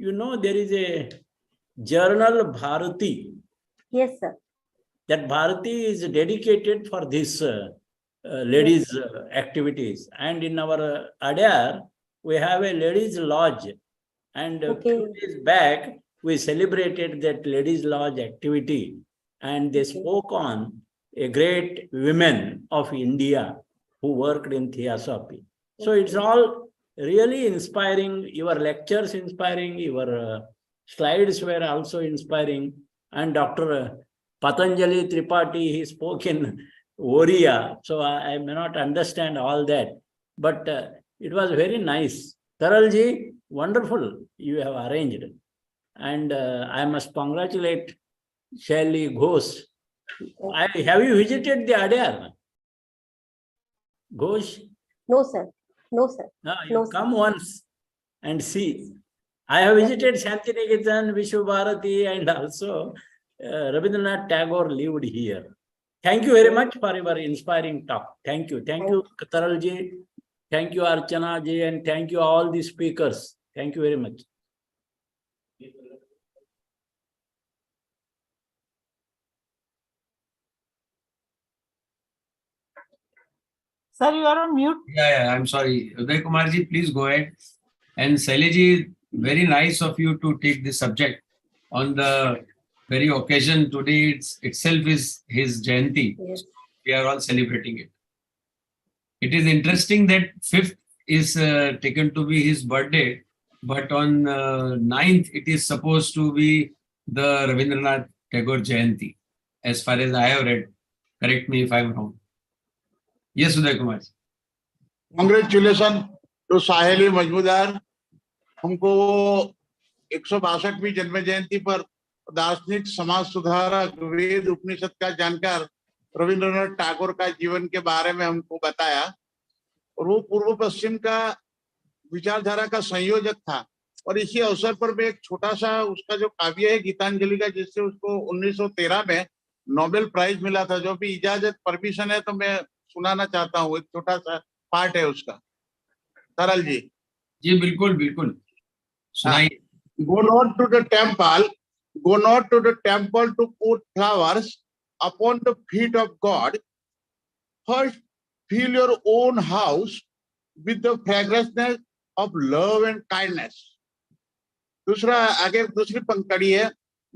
there is a journal Bharati. Yes, sir. That Bharati is dedicated for this ladies activities. And in our Adyar, we have a ladies lodge. And a few days back, we celebrated that ladies lodge activity. And they spoke on a great women of India who worked in theosophy. So it's all really inspiring. Your lectures inspiring, your slides were also inspiring. And Dr. Patanjali Tripathi, he spoke in ODIA, so I may not understand all that, but it was very nice. TARAL, wonderful you have arranged. And I must congratulate SAHELI Ghosh. Have you visited the Adyar? Ghosh? No, sir. No, sir. No, you come once and see. I have visited Shantiniketan, Vishwabharati, and also Rabindranath Tagore lived here. Thank you very much for your inspiring talk. Thank you. Thank you, TARAL. Thank you, Archana ji, and thank you all the speakers. Thank you very much. Sir, you are on mute. Yeah, I'm sorry. Uday Kumar ji, please go ahead. And SAHELI ji, very nice of you to take this subject on the very occasion. Today itself is his Jayanti. Yes. We are all celebrating it. It is interesting that 5th is taken to be his birthday, but on 9th it is supposed to be the Rabindranath Tagore Jayanti, as far as I have read. Correct me if I'm wrong. Yes, Uday Kumar. Congratulations to SAHELI MAJUMDAR. हमको 162वीं जन्म जयंती पर दार्शनिक, समाज सुधारक, वेद उपनिषद का जानकार रविंद्रनाथ टैगोर का जीवन के बारे में हमको बताया, और वो पूर्व पश्चिम का विचारधारा का संयोजक था। और इसी अवसर पर मैं एक छोटा सा उसका जो काव्य है गीतांजलि का, जिससे उसको 1913 में नोबेल प्राइज मिला था, जो भी इजाजत परमिशन है तो मैं सुनाना चाहता हूँ। एक छोटा सा पार्ट है उसका। तरल जी। जी बिल्कुल बिल्कुल सुनाइए। go not to the temple, go not to the temple to put flowers upon the feet of God. First, fill your own house with the fragrance of love and kindness. दूसरा आगे दूसरी पंक्ति है,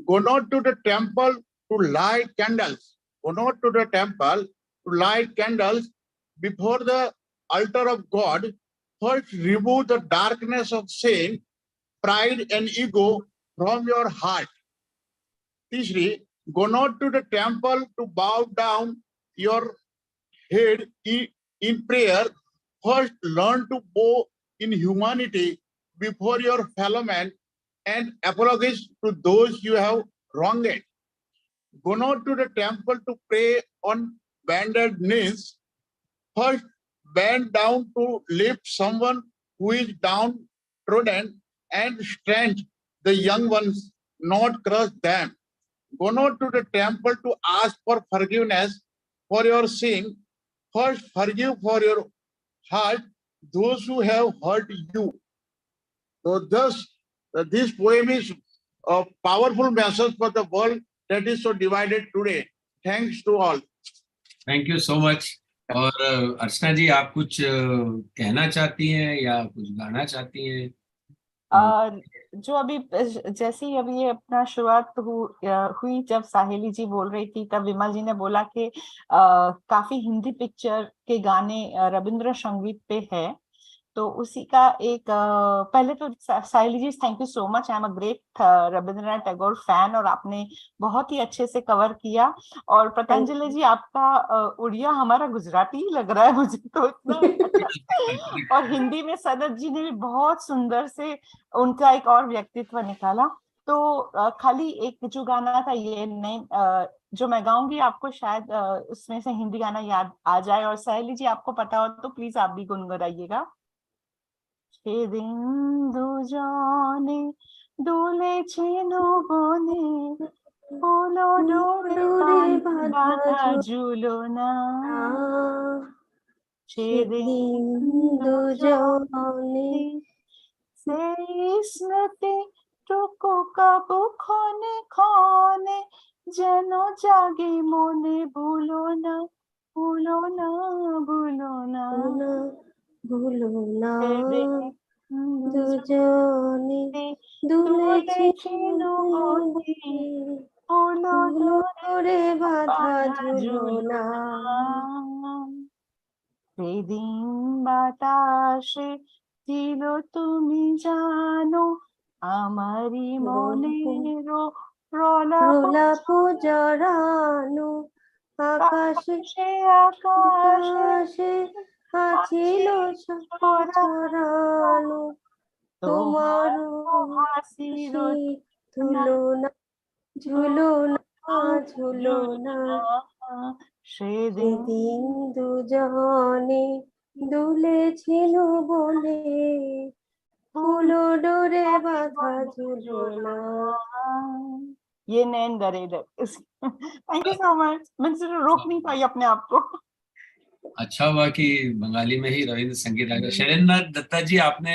go not to the temple to light candles. Go not to the temple to light candles before the altar of God. First, remove the darkness of sin, pride and ego from your heart. तीसरी, go not to the temple to bow down your head in prayer. First, learn to bow in humanity before your fellow man and apologize to those you have wronged. Go not to the temple to pray on bended knees. First, bend down to lift someone who is downtrodden and strengthen the young ones, not crush them. Go not to the temple to ask for forgiveness for your sin. First, forgive for your heart those who have hurt you. So thus, this poem is a powerful message for the world that is so divided today. Thanks to all. Thank you so much. और अर्चना जी, आप कुछ कहना चाहती हैं या कुछ गाना चाहती हैं? जो अभी जैसे ही अभी ये अपना शुरुआत हुई, जब साहेली जी बोल रही थी तब विमल जी ने बोला कि काफी हिंदी पिक्चर के गाने रविंद्र संगीत पे है, तो उसी का एक पहले तो Saheli ji thank you so much, I am a great Rabindranath Tagore fan और आपने बहुत ही अच्छे से कवर किया। और पतंजलि जी आपका उड़िया हमारा गुजराती ही लग रहा है मुझे तो इतना और हिंदी में सनत जी ने भी बहुत सुंदर से उनका एक और व्यक्तित्व निकाला। तो खाली एक जो गाना था ये नहीं जो मैं गाऊंगी आपको शायद उसमें से हिंदी गाना याद आ जाए, और साहेली जी आपको पता हो तो प्लीज आप भी गुनगुनाइएगा। সেদিন দুজনে দুলেছে নবনে হলো ডোরে বাঁধা ঝুলনা, সেদিন দুজনে সেই স্মৃতি টুকু কাবু ক্ষণে ক্ষণে যেন জাগে মনে, ভুলো না ভুলো না ভুলো না ভুলো না দুজনে দুলেছে নবনে হলো ডোরে বাঁধা ঝুলনা। সেদিন বাতাসে ছিল তুমি জানো আমারই মনের প্রলাপ জড়ানো, আকাশে আকাশে ছিল ছড়ানো তোমার হাসির তুলনা, ঝুলনা ঝুলনা। সেদিন দুজনে দুলেছিল বলে ফুলো ডোরে বাঁধা ঝুলনা। ये नैन दरेदर। थैंक यू सो मच, मैं रोक नहीं पाई अपने आप को। अच्छा हुआ कि बंगाली में ही रविंद्र संगीत आ गया। शैलेंद्र दत्ता जी, आपने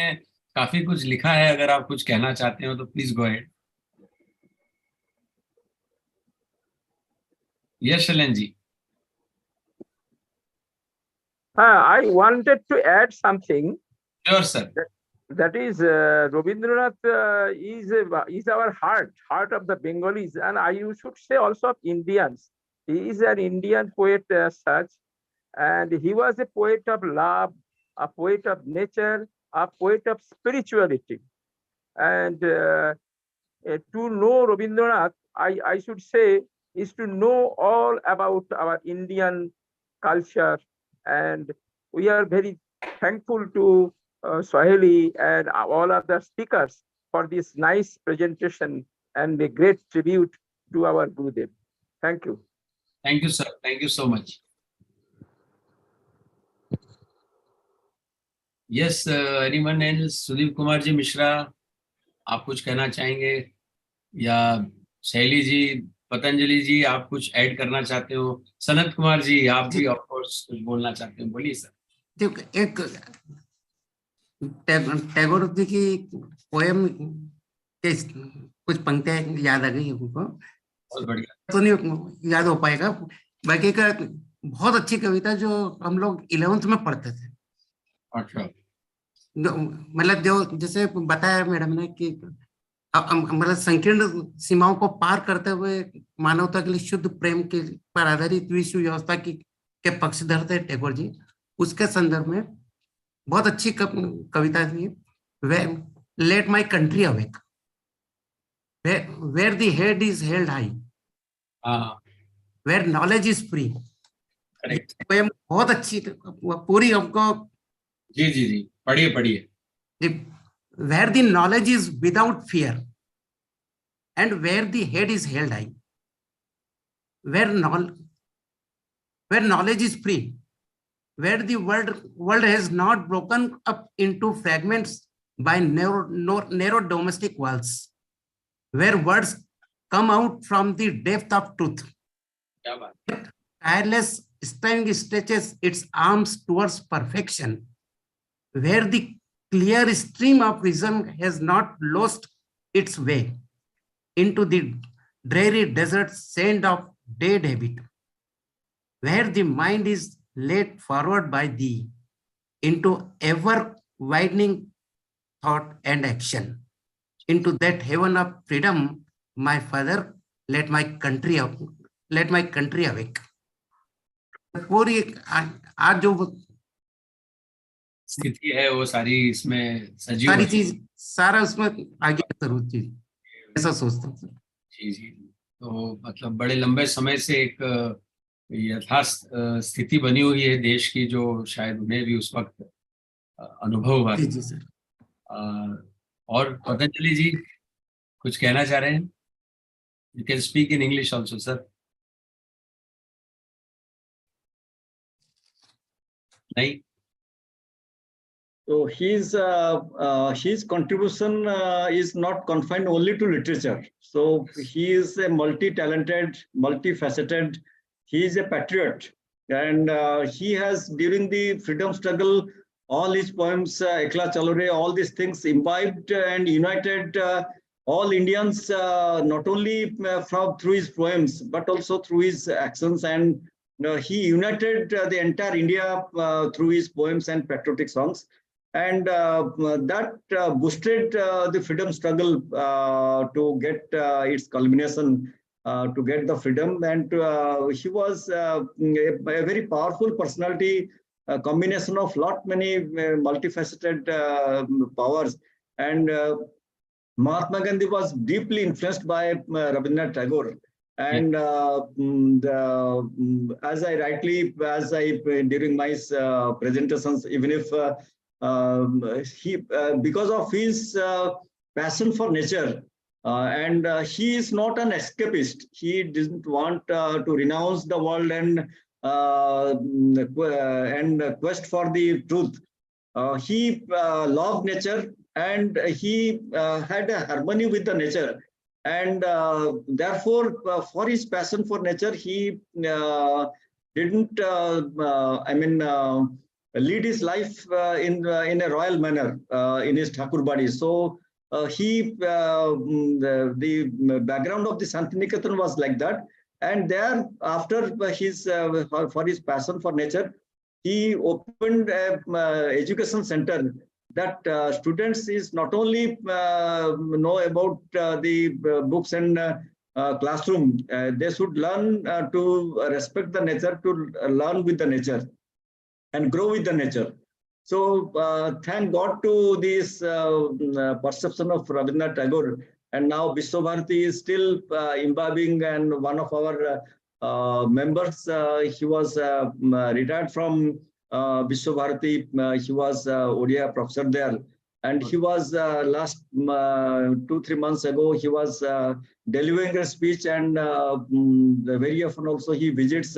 काफी कुछ लिखा है, अगर आप कुछ कहना चाहते हो तो please go ahead. Yes Shailendra ji. I wanted to add something. Sure, sir. That is, Rabindranath is our heart of the Bengalis, and you should say also of Indians. He is an Indian poet as such, and he was a poet of love, a poet of nature, a poet of spirituality. And to know Rabindranath, I should say, is to know all about our Indian culture, and we are very thankful to Saheli and all other speakers for this nice presentation and a great tribute to our Gurudev. Thank you. Thank you, sir. Thank you so much. Yes, anyone else? Sudeep Kumar ji Mishra, आप कुछ कहना चाहेंगे? या शैली जी, पतंजलि जी, आप कुछ add करना चाहते हो? सनत कुमार जी, आप भी ऑफ कोर्स कुछ बोलना चाहते हो, बोलिए सर। एक टैगोर जी की पोएम कुछ पंक्तियां याद आ गई हमको, बहुत बढ़िया। तो नहीं याद हो पाएगा। बाकी का बहुत अच्छी कविता जो हम लोग 11th में पढ़ते थे। अच्छा। मतलब जो जैसे बताया मैडम ने कि मतलब संकीर्ण सीमाओं को पार करते हुए मानवता के लिए शुद्ध प्रेम के पर आधारित विश्व व्यवस्था के पक्षधर थे टैगोर जी। उसके संदर्भ में बहुत अच्छी कविता थी, let my country awake, where the head is held high, where knowledge is free. Poem बहुत अच्छी, पूरी हमको। जी जी जी, पढ़िए पढ़िए। Where the knowledge is without fear and where the head is held high, where knowledge is free, where the world has not broken up into fragments by narrow domestic walls, where words come out from the depth of truth, tireless strength stretches its arms towards perfection, where the clear stream of vision has not lost its way into the dreary desert sand of dead habit, where the mind is led forward by thee into ever widening thought and action, into that heaven of freedom, my father, let my country awake. पूरी आज जो स्थिति है वो सारी इसमें सजीव, सारी चीज सारा उसमें आगे जरूर चीज, ऐसा सोचता हूँ। जी जी। तो मतलब बड़े लंबे समय से एक यथार्थ स्थिति बनी हुई है देश की, जो शायद उन्हें भी उस वक्त अनुभव हुआ। जी जी सर। और पतंजलि जी कुछ कहना चाह रहे हैं? You can speak in English also sir. नहीं? So his contribution is not confined only to literature. So he is a multi-talented, multifaceted. He is a patriot, and he has, during the freedom struggle, all his poems, Ekla Chalore, all these things imbibed and united all Indians, not only through his poems but also through his actions, and he united the entire India through his poems and patriotic songs. And that boosted the freedom struggle to get its culmination, to get the freedom. And he was a very powerful personality, a combination of many multifaceted powers. And Mahatma Gandhi was deeply influenced by Rabindranath Tagore. And as I during my presentations, even if he, because of his passion for nature, and he is not an escapist. He didn't want to renounce the world and quest for the truth. He loved nature, and he had a harmony with the nature. And therefore, for his passion for nature, he didn't, lead his life in a royal manner in his Thakur body. So the background of the Santiniketan was like that. And there, after his for his passion for nature, he opened an education center that students is not only know about the books and classroom, they should learn to respect the nature, to learn with the nature and grow with the nature. So thank God to this perception of Rabindranath Tagore. And now Vishwabharati is still imbibing, and one of our members, he was retired from Vishwabharati. He was ODIA professor there. And he was last 2-3 months ago, he was delivering a speech, and very often also he visits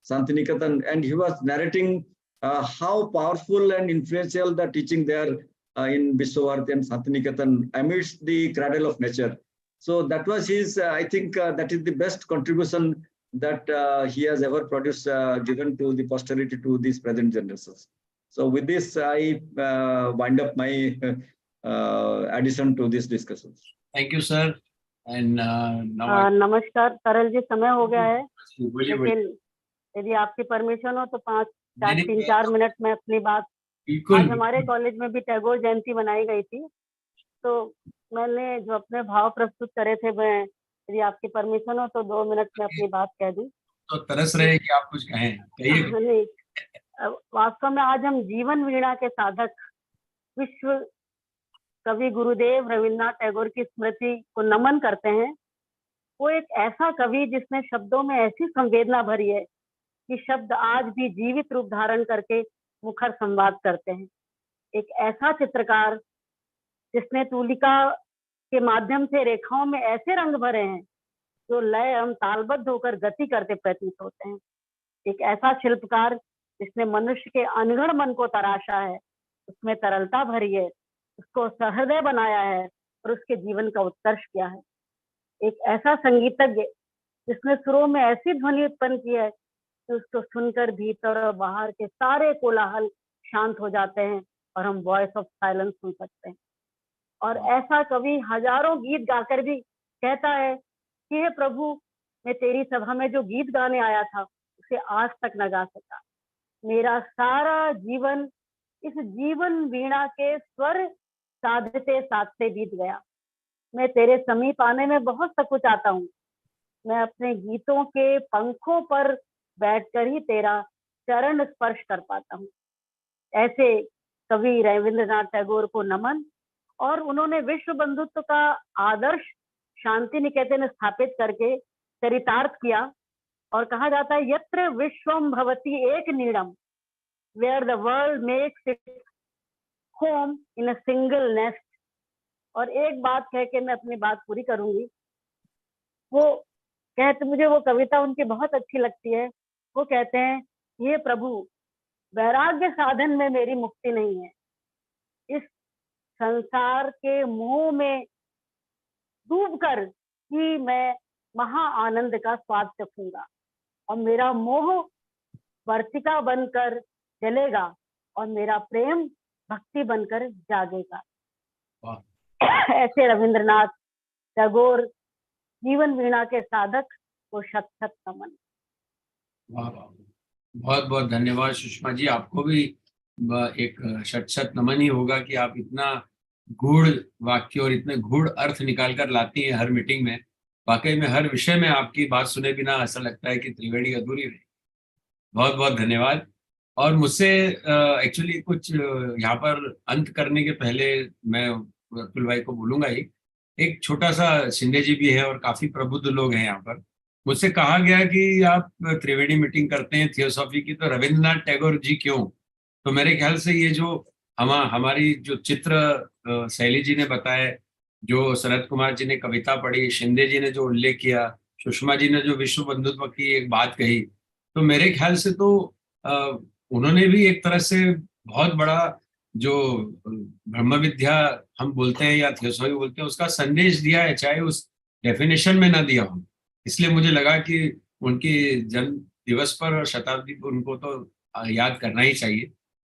Santiniketan, and he was narrating how powerful and influential the teaching there in Vishwabharati and Santiniketan amidst the cradle of nature. So that was his, I think that is the best contribution that he has ever produced, given to the posterity, to these present generations. So with this, I wind up my addition to this discussion. Thank you sir. And now नमस्कार तरल जी, समय हो गया है, बोलिए लेकिन यदि आपकी परमिशन हो तो नहीं, 3-4 मिनट में अपनी बात। बिल्कुल आज हमारे कॉलेज में भी टैगोर जयंती मनाई गई थी, तो मैंने जो अपने भाव प्रस्तुत करे थे, मैं यदि आपकी परमिशन हो तो 2 मिनट में अपनी बात कह दूं। तो तरस रहे कि आप कुछ कहें, कहिए। नहीं, वास्तव में आज हम जीवन वीणा के साधक विश्व कवि गुरुदेव रविन्द्रनाथ टैगोर की स्मृति को नमन करते हैं। वो एक ऐसा कवि जिसने शब्दों में ऐसी संवेदना भरी है कि शब्द आज भी जीवित रूप धारण करके मुखर संवाद करते हैं। एक ऐसा चित्रकार जिसने तूलिका के माध्यम से रेखाओं में ऐसे रंग भरे हैं जो लय एवं तालबद्ध होकर गति करते प्रतीत होते हैं। एक ऐसा शिल्पकार जिसने मनुष्य के अनगढ़ मन को तराशा है, उसमें तरलता भरी है, उसको सहृदय बनाया है और उसके जीवन का उत्कर्ष किया है। एक ऐसा संगीतज्ञ जिसने सुरों में ऐसी ध्वनि उत्पन्न की है कि उसको सुनकर भीतर और बाहर के सारे कोलाहल शांत हो जाते हैं और हम वॉइस ऑफ साइलेंस सुन सकते हैं। और ऐसा कवि हजारों गीत गाकर भी कहता है कि हे प्रभु, मैं तेरी सभा में जो गीत गाने आया था उसे आज तक न गा सका। मेरा सारा जीवन इस जीवन वीणा के स्वर साधते साधते बीत गया। मैं तेरे समीप आने में बहुत सकुचाता हूँ। मैं अपने गीतों के पंखों पर बैठकर ही तेरा चरण स्पर्श कर पाता हूँ। ऐसे कवि रविंद्रनाथ टैगोर को नमन। और उन्होंने विश्व बंधुत्व का आदर्श शांति निकेतन स्थापित करके चरितार्थ किया। और कहा जाता है यत्र विश्वम भवति एक नीड़म, where the world makes it home in a single nest. और एक बात कह के मैं अपनी बात पूरी करूंगी। वो कहते, मुझे वो कविता उनकी बहुत अच्छी लगती है। वो कहते हैं, ये प्रभु, वैराग्य साधन में मेरी मुक्ति नहीं है। इस संसार के मोह में डूबकर ही मैं महा आनंद का स्वाद चखूंगा और मेरा मोह वर्तिका बनकर जलेगा और मेरा प्रेम भक्ति बनकर जागेगा। ऐसे रविंद्रनाथ टैगोर जीवन वीणा के साधक को शत शत नमन। बहुत बहुत धन्यवाद सुषमा जी। आपको भी एक शत शत नमन ही होगा कि आप इतना गूढ़ वाक्य और इतने गूढ़ अर्थ निकाल कर लाती हैं हर मीटिंग में। वाकई में हर विषय में आपकी बात सुने बिना ऐसा लगता है कि त्रिवेणी अधूरी रही। बहुत बहुत धन्यवाद। और मुझसे एक्चुअली कुछ यहाँ पर अंत करने के पहले मैं अतुल भाई को बोलूंगा ही, एक छोटा सा, शिंदे जी भी है और काफी प्रबुद्ध लोग हैं यहाँ पर। मुझसे कहा गया कि आप त्रिवेणी मीटिंग करते हैं थियोसॉफी की, तो रविंद्रनाथ टैगोर जी क्यों? तो मेरे ख्याल से ये जो हमारी जो चित्र सहेली जी ने बताया, जो सनत कुमार जी ने कविता पढ़ी, शिंदे जी ने जो उल्लेख किया, सुषमा जी ने जो विश्व बंधुत्व की एक बात कही, तो मेरे ख्याल से तो उन्होंने भी एक तरह से बहुत बड़ा जो ब्रह्म विद्या हम बोलते हैं या थियोसॉफी बोलते हैं उसका संदेश दिया है, चाहे उस डेफिनेशन में ना दिया हो। इसलिए मुझे लगा कि उनकी जन्म दिवस पर और शताब्दी पर उनको तो याद करना ही चाहिए।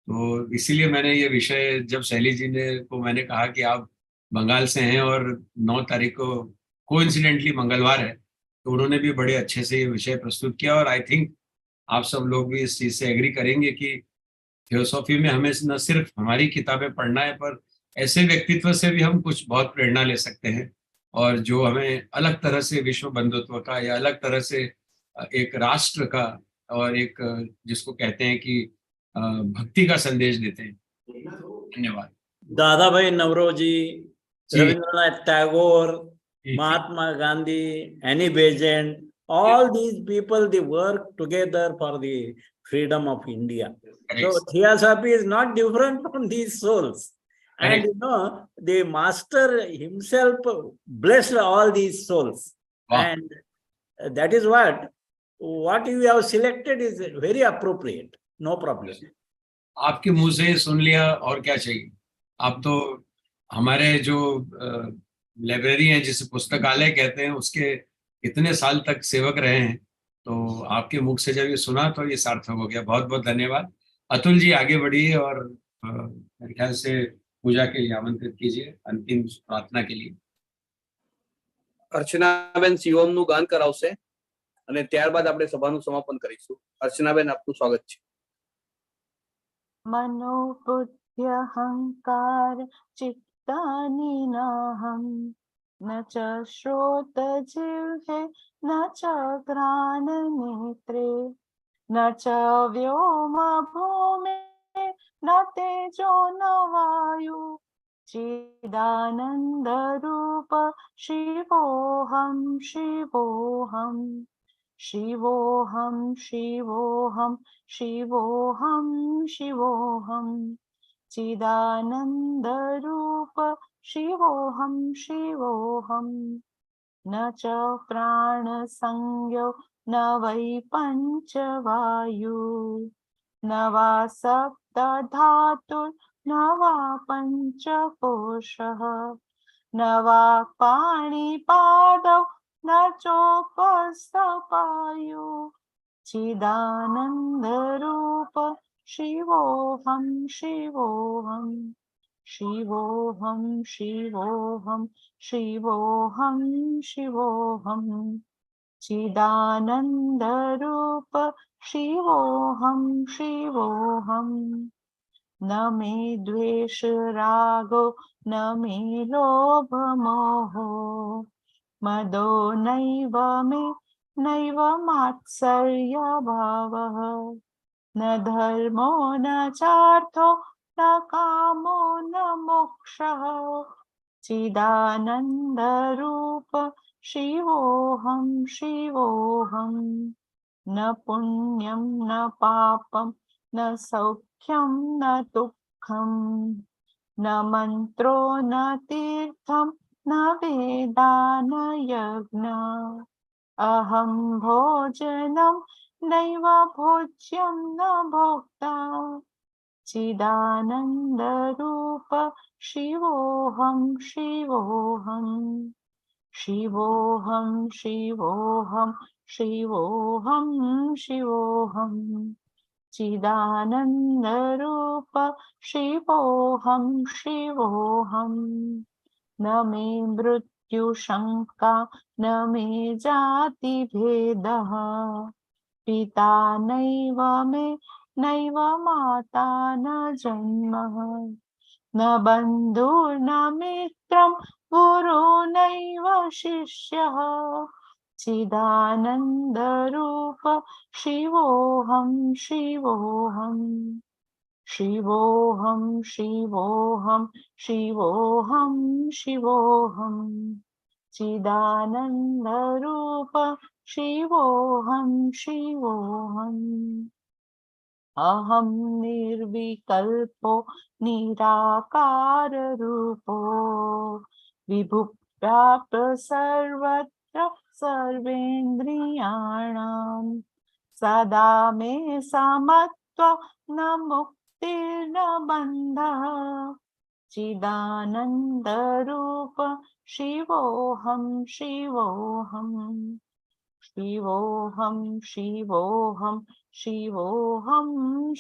तो इसीलिए मैंने ये विषय, जब सहेली जी ने को मैंने कहा कि आप बंगाल से हैं और 9 तारीख को कोइंसिडेंटली मंगलवार है, तो उन्होंने भी बड़े अच्छे से ये विषय प्रस्तुत किया। और आई थिंक आप सब लोग भी इस चीज से एग्री करेंगे कि थियोसॉफी में हमें न सिर्फ हमारी किताबें पढ़ना है, पर ऐसे व्यक्तित्व से भी हम कुछ बहुत प्रेरणा ले सकते हैं और जो हमें अलग तरह से विश्व बंधुत्व का या अलग तरह से एक राष्ट्र का और एक जिसको कहते हैं कि भक्ति का संदेश देते हैं। धन्यवाद। दादा भाई Naoroji, Rabindranath Tagore, Mahatma Gandhi, Annie Besant, all these people, they work together for the freedom of India. So theosophy is not different from these souls. And you know, the master himself blessed all these souls. And that is what you have selected is very appropriate. No problem. आपके मुंह से सुन लिया, और क्या चाहिए। आप तो हमारे जो लाइब्रेरी है, जिसे पुस्तकालय कहते हैं, उसके इतने साल तक सेवक रहे हैं, तो आपके मुख से जब ये सुना तो ये सार्थक हो गया। बहुत बहुत धन्यवाद। अतुल जी आगे बढ़िए और मेरे ख्याल से पूजा के लिए आमंत्रित कीजिए अंतिम प्रार्थना के लिए। અર્ચનાબેન શિવમનું ગાન કરાવશે અને ત્યારબાદ આપણે સભાનું સમાપન કરીશું. અર્ચનાબેન, આપનું સ્વાગત છે. मनोबुद्धि अहंकार चित्तानि नाहं न च श्रोत जिह्वे न च घ्राण नेत्रे न च व्योम भूमे न तेजो न वायु चिदानंद रूप शिवोऽहं शिवोऽहम् शिवोऽहं शिवोऽहं शिवोऽहं शिवोऽहं चिदानंद रूप शिवोऽहं शिवोऽहं न च प्राण संज्ञो न वै पंचवायु न वा सप्त धातु न वा पंचकोशः न वा पाणिपादौ न चोपस्थपायु चिदानंद रूप शिवोऽहं शिवोऽहं शिवोऽहं शिवोऽहं शिवोऽहं शिवोऽहं चिदानंद रूप शिवोऽहं शिवोऽहं न मे द्वेष रागो न मे लोभ मोहो मदो नैव मे नैव मात्सर्य भावः न धर्मो न चार्थो न कामो न मोक्षः चिदानंद रूप शिवोऽहं शिवोऽहं न पुण्यं न पापं न सौख्यं न दुःखं न मन्त्रो न तीर्थं न वेदा न यज्ञा अहं भोजनं नैव भोज्यं न भोक्ता चिदानंद रूप शिवोऽहं शिवोऽहं शिवोऽहं शिवोऽहं शिवोऽहं शिवोऽहं चिदानंद रूप शिवोऽहं शिवोऽहं न मे मृत्यु शंका न मे जाति भेदः पिता नैव मे नैव माता न जन्मः न बन्धुर्न मित्रं गुरु नैव शिष्यः चिदानंद रूप शिवोऽहं शिवोऽहं शिवोऽहं शिवोऽहं शिवोऽहं शिवोऽहं चिदानंद रूप शिवोऽहं शिवोऽहम् अहं निर्विकल्पो निराकार रूपो विभुव्याप्त सर्वत्र सर्वेन्द्रियाणां सदा मे समत्व न मुक्तिर्न बन्धः चिदानंद रूप शिवोऽहं शिवोऽहं शिवोऽहं शिवोऽहं शिवोऽहं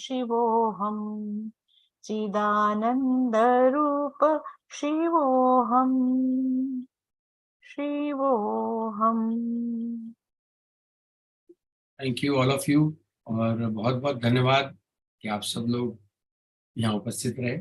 शिवोऽहं चिदानंद रूप शिवोऽहं शिवोऽहं. Thank you all of you और बहुत बहुत धन्यवाद कि आप सब लोग यहाँ उपस्थित रहे.